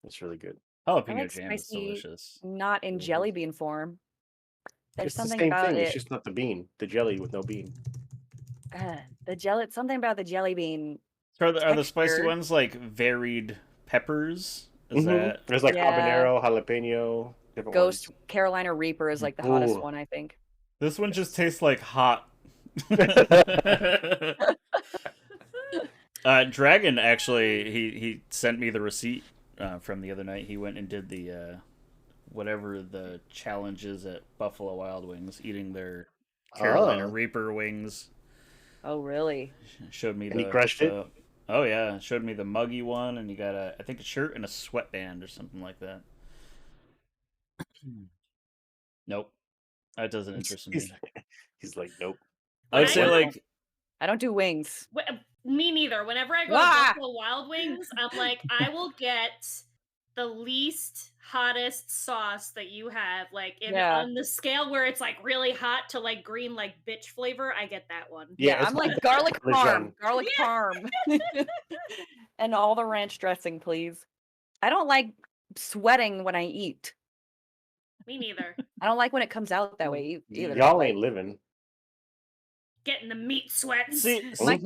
Speaker 2: It's really good.
Speaker 3: Jalapeno
Speaker 4: like
Speaker 3: jam is
Speaker 4: spicy-
Speaker 3: delicious.
Speaker 4: Not in
Speaker 2: Mhm.
Speaker 4: jelly bean form. There's
Speaker 2: It's the
Speaker 4: something
Speaker 2: same
Speaker 4: about
Speaker 2: thing.
Speaker 4: it.
Speaker 2: It's just not the bean. The jelly with no bean.
Speaker 4: Something about the jelly bean.
Speaker 3: So are the spicy
Speaker 4: texture.
Speaker 3: ones like varied peppers? Is
Speaker 2: Mhm.
Speaker 3: that
Speaker 2: There's like
Speaker 4: Yeah.
Speaker 2: habanero, jalapeno, different
Speaker 4: Ghost
Speaker 2: ones.
Speaker 4: Carolina Reaper is like the hottest
Speaker 2: Ooh.
Speaker 4: one, I think.
Speaker 3: this one just tastes like hot? Dragon actually he sent me the receipt from the other night. He went and did the whatever the challenge is at Buffalo Wild Wings, eating their Carolina Reaper wings.
Speaker 4: Oh, really?
Speaker 3: Showed me
Speaker 2: And he crushed it?
Speaker 3: Oh yeah, showed me the muggy one, and you got I think a shirt and a sweatband or something like that. Nope, that doesn't interest me.
Speaker 2: He's like, nope.
Speaker 3: I would say like
Speaker 4: I don't do wings.
Speaker 1: Me neither. Whenever I go to Buffalo Wild Wings, I'm like, I will get the least hottest sauce that you have. Like on the scale where it's like really hot to like green like bitch flavor, I get that one.
Speaker 4: Yeah, I'm like garlic parm, parm, and all the ranch dressing, please. I don't like sweating when I eat.
Speaker 1: Me neither.
Speaker 4: I don't like when it comes out that way either.
Speaker 2: Y'all ain't living.
Speaker 1: Getting the meat sweats.
Speaker 3: See,
Speaker 4: my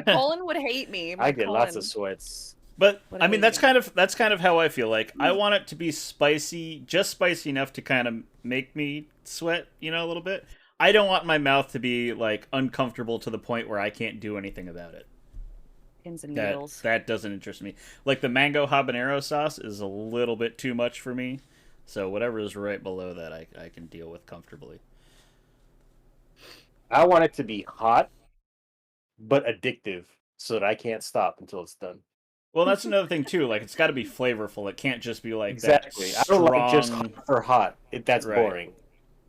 Speaker 4: colon would hate me.
Speaker 2: I get lots of sweats.
Speaker 3: But I mean, that's kind of how I feel. Like I want it to be spicy, just spicy enough to kind of make me sweat, a little bit. I don't want my mouth to be like uncomfortable to the point where I can't do anything about it.
Speaker 4: Pins and needles.
Speaker 3: That doesn't interest me. Like the mango habanero sauce is a little bit too much for me. So whatever is right below that, I can deal with comfortably.
Speaker 2: I want it to be hot, but addictive, so that I can't stop until it's done.
Speaker 3: Well, that's another thing too. Like it's got to be flavorful. It can't just be like
Speaker 2: exactly.
Speaker 3: That strong...
Speaker 2: I don't like just hot for hot. That's
Speaker 3: right.
Speaker 2: boring.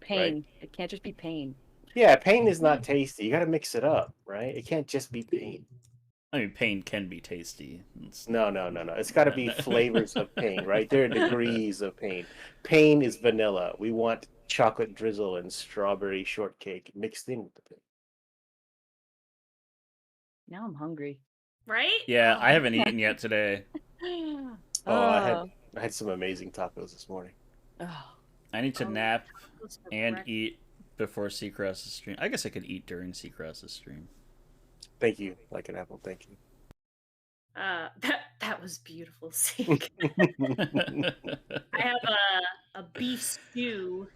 Speaker 4: Pain. Right? It can't just be pain.
Speaker 2: Yeah, pain is not tasty. You got to mix it up, right? It can't just be pain.
Speaker 3: I mean, pain can be tasty.
Speaker 2: No. It's got to be flavors of pain, right? There are degrees of pain. Pain is vanilla. We want chocolate drizzle and strawberry shortcake mixed in with the pain.
Speaker 4: Now I'm hungry.
Speaker 1: Right?
Speaker 3: Yeah, I haven't eaten yet today.
Speaker 2: I had some amazing tacos this morning.
Speaker 3: I need to nap and eat before Seacross's stream. I guess I could eat during Seacross's stream.
Speaker 2: Thank you, like an apple. Thank you.
Speaker 1: That was beautiful, Seek. I have a beef stew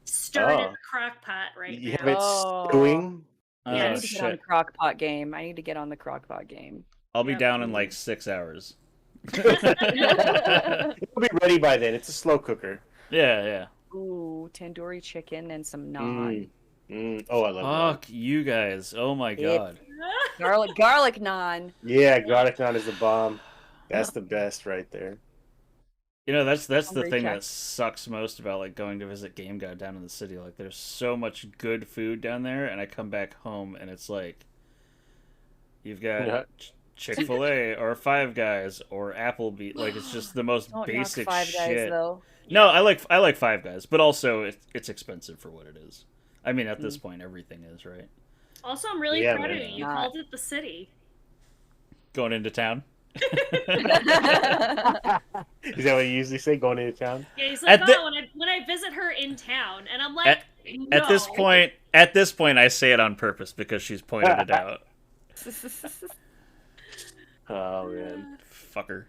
Speaker 1: stirring in the crock pot right now.
Speaker 2: You have it stewing?
Speaker 4: Yeah, I need to get on the crock pot game.
Speaker 3: I'll be down in like 6 hours.
Speaker 2: It'll be ready by then. It's a slow cooker.
Speaker 3: Yeah.
Speaker 4: Ooh, tandoori chicken and some naan.
Speaker 2: Oh, I love
Speaker 3: Fuck you guys. Oh my god.
Speaker 4: Garlic naan.
Speaker 2: Yeah, garlic naan is the bomb. That's the best right there.
Speaker 3: That's the thing that sucks most about like going to visit Game God down in the city. Like there's so much good food down there, and I come back home and it's like you've got Chick-fil-A or Five Guys or Applebee's. Like it's just the most basic
Speaker 4: Five
Speaker 3: shit.
Speaker 4: Guys, though.
Speaker 3: No, I like Five Guys, but also it's expensive for what it is. I mean, at this point, everything is, right?
Speaker 1: Also, I'm really proud of you. You called it the city.
Speaker 3: Going into town?
Speaker 2: Is that what you usually say, going into town?
Speaker 1: Yeah, he's like, when I visit her in town. And I'm like, no.
Speaker 3: At this point, I say it on purpose because she's pointed it out.
Speaker 2: Oh, man.
Speaker 3: Fucker.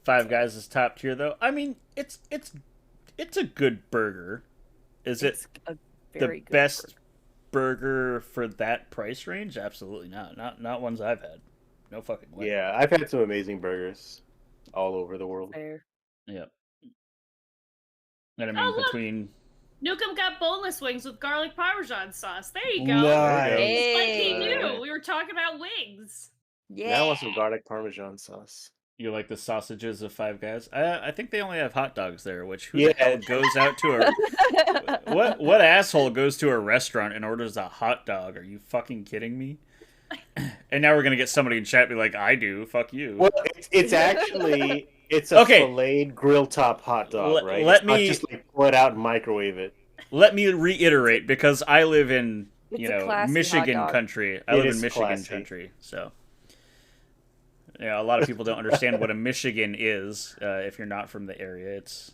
Speaker 3: Five Guys is top tier, though. I mean, it's a good burger. Is it the best burger for that price range? Absolutely not. Not ones I've had. No fucking way.
Speaker 2: Yeah, I've had some amazing burgers all over the world.
Speaker 4: Fair.
Speaker 3: Yep. And I mean, between
Speaker 1: Nukem got boneless wings with garlic parmesan sauce. There you go.
Speaker 2: Nice.
Speaker 1: It's like he knew. We were talking about wings.
Speaker 4: Yeah.
Speaker 2: Now I want some garlic parmesan sauce.
Speaker 3: You like the sausages of Five Guys? I think they only have hot dogs there. Which the hell goes out to a what asshole goes to a restaurant and orders a hot dog? Are you fucking kidding me? And now we're gonna get somebody in chat be like, "I do, fuck you."
Speaker 2: Well, it's actually a filleted grill top hot dog, right? Not just like pull it out and microwave it.
Speaker 3: Let me reiterate, because I live in Michigan country. I live in Michigan country, so. Yeah, a lot of people don't understand what a Michigan is if you're not from the area. It's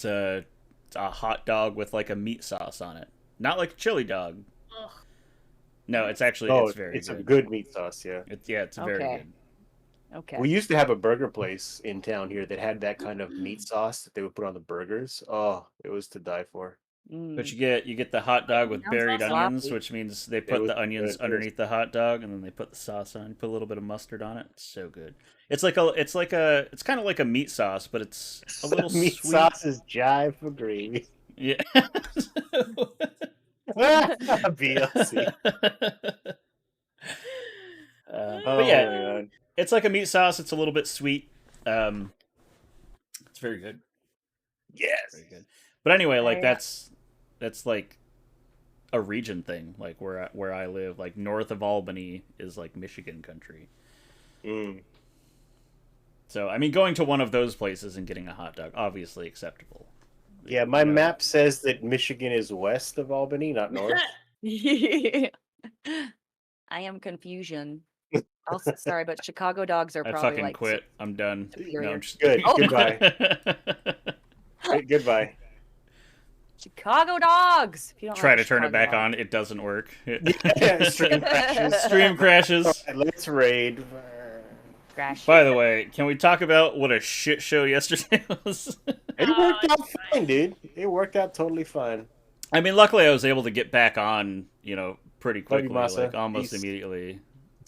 Speaker 3: a hot dog with like a meat sauce on it, not like a chili dog.
Speaker 1: Ugh.
Speaker 3: No, it's actually it's very
Speaker 2: it's
Speaker 3: good.
Speaker 2: A good meat sauce. Yeah,
Speaker 3: it's very good.
Speaker 4: Okay.
Speaker 2: We used to have a burger place in town here that had that kind of meat sauce that they would put on the burgers. Oh, it was to die for.
Speaker 3: But you get the hot dog with
Speaker 1: Sounds
Speaker 3: buried
Speaker 1: awesome.
Speaker 3: onions, which means they put
Speaker 2: was
Speaker 3: the onions
Speaker 2: good.
Speaker 3: underneath the hot dog, and then they put the sauce on. Put a little bit of mustard on it. It's so good. It's kind of like a meat sauce, but it's a little
Speaker 2: Meat
Speaker 3: sweet.
Speaker 2: sauce is jive for gravy.
Speaker 3: Yeah.
Speaker 2: BLC.
Speaker 3: But
Speaker 2: Oh
Speaker 3: yeah,
Speaker 2: my god.
Speaker 3: it's like a meat sauce. It's a little bit sweet. It's very good.
Speaker 2: Yes.
Speaker 3: Very good. But anyway, like
Speaker 4: Yeah.
Speaker 3: that's like a region thing. Like where I live, like north of Albany is like Michigan country.
Speaker 2: Mm.
Speaker 3: So I mean, going to one of those places and getting a hot dog, obviously acceptable.
Speaker 2: Yeah, my
Speaker 3: You know,
Speaker 2: map says that Michigan is west of Albany, not north.
Speaker 4: I am confusion. Also, sorry, but Chicago dogs are
Speaker 3: I
Speaker 4: probably
Speaker 3: fucking
Speaker 4: like
Speaker 3: quit. I'm done.
Speaker 4: superior.
Speaker 3: I'm just...
Speaker 2: Good.
Speaker 4: Oh.
Speaker 2: Goodbye. Goodbye.
Speaker 4: Chicago dogs. If you don't
Speaker 3: Try
Speaker 4: like
Speaker 3: to turn it
Speaker 4: Chicago
Speaker 3: back
Speaker 4: dogs.
Speaker 3: on. It doesn't work.
Speaker 2: Stream crashes.
Speaker 3: Stream crashes.
Speaker 2: Alright, let's raid.
Speaker 4: Crash.
Speaker 3: By the way, can we talk about what a shit show yesterday was?
Speaker 2: It worked out fine, dude. It worked out totally fine.
Speaker 3: I mean, luckily I was able to get back on, pretty
Speaker 2: Love you,
Speaker 3: quickly,
Speaker 2: Masa.
Speaker 3: like almost
Speaker 2: Peace.
Speaker 3: immediately.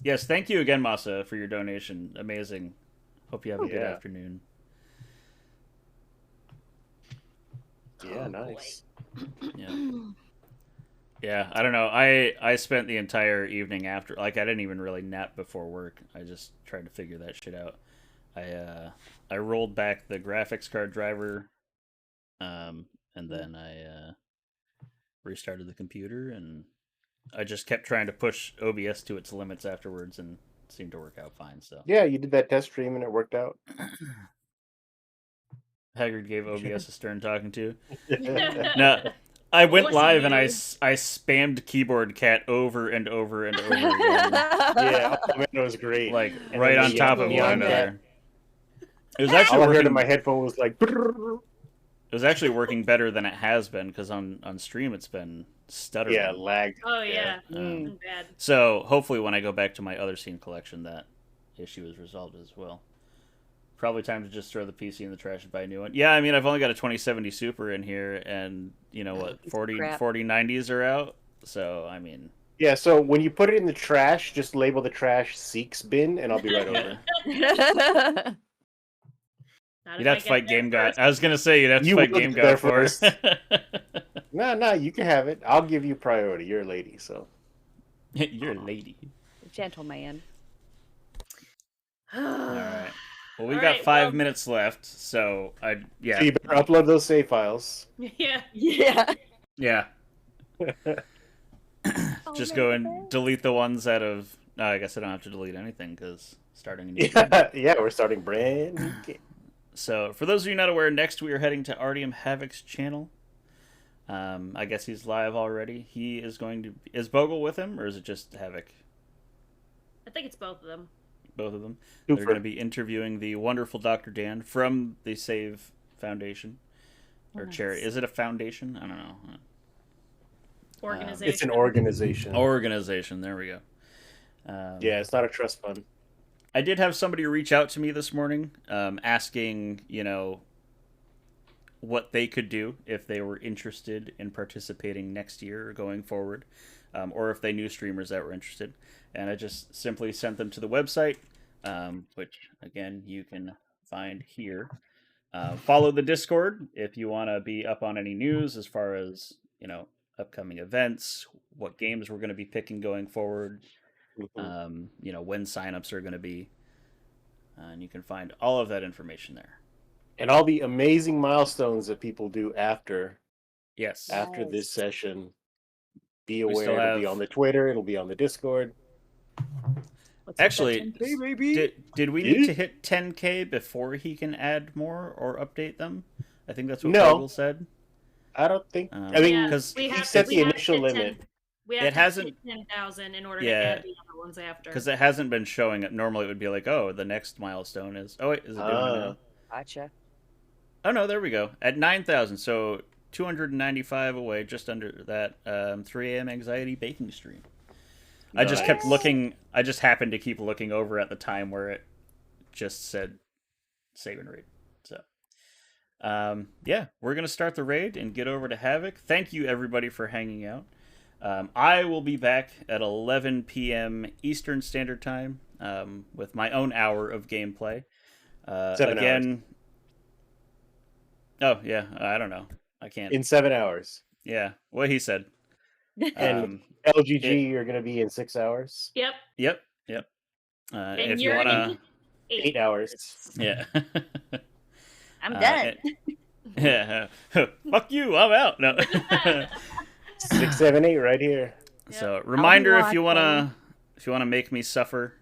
Speaker 3: Yes, thank you again, Masa, for your donation. Amazing. Hope you have a good
Speaker 2: Yeah.
Speaker 3: afternoon.
Speaker 2: Yeah,
Speaker 1: Oh,
Speaker 2: nice.
Speaker 3: Yeah. Yeah, I don't know. I spent the entire evening after, like, I didn't even really nap before work. I just tried to figure that shit out. I rolled back the graphics card driver, and then I restarted the computer, and I just kept trying to push OBS to its limits afterwards, and it seemed to work out fine. So
Speaker 2: Yeah, you did that test stream and it worked out.
Speaker 3: Haggard gave OBS a stern talking to.
Speaker 2: Yeah.
Speaker 3: No, I went
Speaker 1: What's
Speaker 3: live and I
Speaker 1: new?
Speaker 3: spammed keyboard cat over and over and over again.
Speaker 2: Yeah, oh man, it was great.
Speaker 3: Like
Speaker 2: And
Speaker 3: right
Speaker 2: then
Speaker 3: on
Speaker 2: the
Speaker 3: top of
Speaker 2: neon
Speaker 3: one
Speaker 2: cat.
Speaker 3: another. It was actually
Speaker 2: All I heard
Speaker 3: working.
Speaker 2: in my headphone was like.
Speaker 3: It was actually working better than it has been because on stream it's been stuttering.
Speaker 2: Yeah, lag.
Speaker 1: Oh yeah,
Speaker 4: Mm.
Speaker 1: Been bad.
Speaker 3: So hopefully when I go back to my other scene collection, that issue is resolved as well. Probably time to just throw the PC in the trash and buy a new one. Yeah, I mean I've only got a 2070 Super in here, and you know what,
Speaker 4: Piece of crap.
Speaker 3: 4090s are out. So I mean,
Speaker 2: Yeah, so when you put it in the trash, just label the trash Seeks bin, and I'll be right over.
Speaker 1: Not
Speaker 3: you'd
Speaker 1: if I
Speaker 3: have to
Speaker 1: get
Speaker 3: fight
Speaker 1: there
Speaker 3: Game God.
Speaker 1: first.
Speaker 3: I was gonna say you'd have to
Speaker 2: You
Speaker 3: fight
Speaker 2: will
Speaker 3: Game
Speaker 2: get there
Speaker 3: God for
Speaker 2: first. No, you can have it. I'll give you priority. You're a lady, so.
Speaker 3: You're a lady.
Speaker 4: Gentleman.
Speaker 3: All right. Well, we
Speaker 1: All
Speaker 3: got
Speaker 1: right,
Speaker 3: 5
Speaker 1: well-
Speaker 3: minutes left, so yeah.
Speaker 2: So you better upload those save files.
Speaker 1: Yeah.
Speaker 4: Yeah.
Speaker 3: Yeah. Just go and delete the ones out of. No, I guess I don't have to delete anything because starting a new game.
Speaker 2: Yeah, we're starting brand new game.
Speaker 3: So, for those of you not aware, next we are heading to Artyom Havoc's channel. I guess he's live already. He is going to. Is Bogle with him, or is it just Havoc?
Speaker 1: I think it's both of them.
Speaker 3: Both of them.
Speaker 2: Super.
Speaker 3: They're going to be interviewing the wonderful Dr. Dan from the Save Foundation. Or
Speaker 4: Nice.
Speaker 3: charity. Is it a foundation? I don't know.
Speaker 1: Organization.
Speaker 2: It's an organization.
Speaker 3: Organization. There we go.
Speaker 2: Yeah, it's not a trust fund.
Speaker 3: I did have somebody reach out to me this morning, asking, what they could do if they were interested in participating next year or going forward, or if they knew streamers that were interested. And I just simply sent them to the website, which, again, you can find here. Follow the Discord if you want to be up on any news as far as, upcoming events, what games we're going to be picking going forward,
Speaker 2: Mhm.
Speaker 3: when signups are going to be. And you can find all of that information there.
Speaker 2: And all the amazing milestones that people do after
Speaker 3: Yes.
Speaker 2: this
Speaker 4: Nice.
Speaker 2: session. Be
Speaker 3: We
Speaker 2: aware,
Speaker 3: still
Speaker 2: it'll be
Speaker 3: have-
Speaker 2: on the Twitter, it'll be on the Discord.
Speaker 4: Let's hit that
Speaker 3: Actually,
Speaker 4: 10K,
Speaker 2: baby.
Speaker 3: Did we need to hit 10K before he can add more or update them? I think that's what
Speaker 2: No.
Speaker 3: Google said.
Speaker 2: I don't think.
Speaker 3: Um,
Speaker 2: I mean,
Speaker 1: Yeah,
Speaker 3: because
Speaker 1: we
Speaker 2: he
Speaker 1: have
Speaker 2: set
Speaker 1: we
Speaker 2: the
Speaker 1: have to
Speaker 2: initial
Speaker 1: hit 10
Speaker 2: limit.
Speaker 1: We have
Speaker 3: It
Speaker 1: to
Speaker 3: hasn't-
Speaker 1: hit 10,000 in order
Speaker 3: Yeah.
Speaker 1: to add the other ones after.
Speaker 3: Because it hasn't been showing it. Normally it would be like, oh, the next milestone is. Oh, wait, is it doing it now?
Speaker 4: Gotcha.
Speaker 3: Oh, no, there we go. At 9,000. So 295 away, just under that 3 a.m. anxiety baking stream. I just kept
Speaker 2: Nice.
Speaker 3: looking. I just happened to keep looking over at the time where it just said Save and Raid. So, Yeah, we're going to start the raid and get over to Havoc. Thank you, everybody, for hanging out. I will be back at 11 p.m. Eastern Standard Time with my own hour of gameplay.
Speaker 2: 7
Speaker 3: again, oh, yeah, I don't know. I can't.
Speaker 2: In 7 hours.
Speaker 3: Yeah, what he said.
Speaker 2: And LGG, you're going to be in 6 hours.
Speaker 1: Yep.
Speaker 3: Yep.
Speaker 1: And
Speaker 3: If you
Speaker 1: you're
Speaker 3: want
Speaker 1: in
Speaker 3: to...
Speaker 2: 8 hours.
Speaker 3: Yeah.
Speaker 4: I'm done.
Speaker 3: Yeah. Fuck you, I'm out. No.
Speaker 2: 6, 7, 8 right here.
Speaker 3: So, reminder if you
Speaker 4: watching.
Speaker 3: wanna make me suffer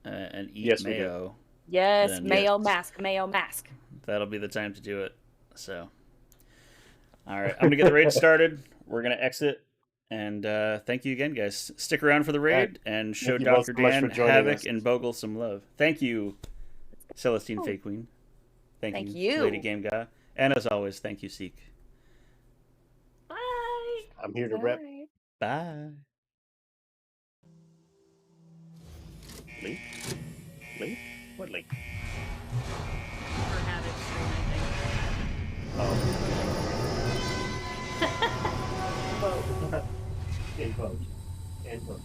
Speaker 3: and eat
Speaker 2: Yes, we do.
Speaker 3: mayo,
Speaker 4: Yes,
Speaker 3: Then,
Speaker 4: mayo
Speaker 2: yes.
Speaker 4: mask, mayo mask.
Speaker 3: that'll be the time to do it. So, all right, I'm gonna get the raid started. We're gonna exit, and thank you again, guys. Stick around for the raid and show
Speaker 2: you both
Speaker 3: Dr.
Speaker 2: so much
Speaker 3: Dan,
Speaker 2: for joining
Speaker 3: Havoc,
Speaker 2: us.
Speaker 3: and Bogle some love. Thank you, Celestine
Speaker 4: Oh.
Speaker 3: Fake Queen.
Speaker 4: Thank you.
Speaker 3: Lady Game Guy. And as always, thank you, Seek.
Speaker 1: Bye.
Speaker 2: I'm here to rep.
Speaker 3: Bye.
Speaker 2: Link? Link? What link?
Speaker 1: For Havoc stream, I think.
Speaker 2: Oh. In quote. End quote.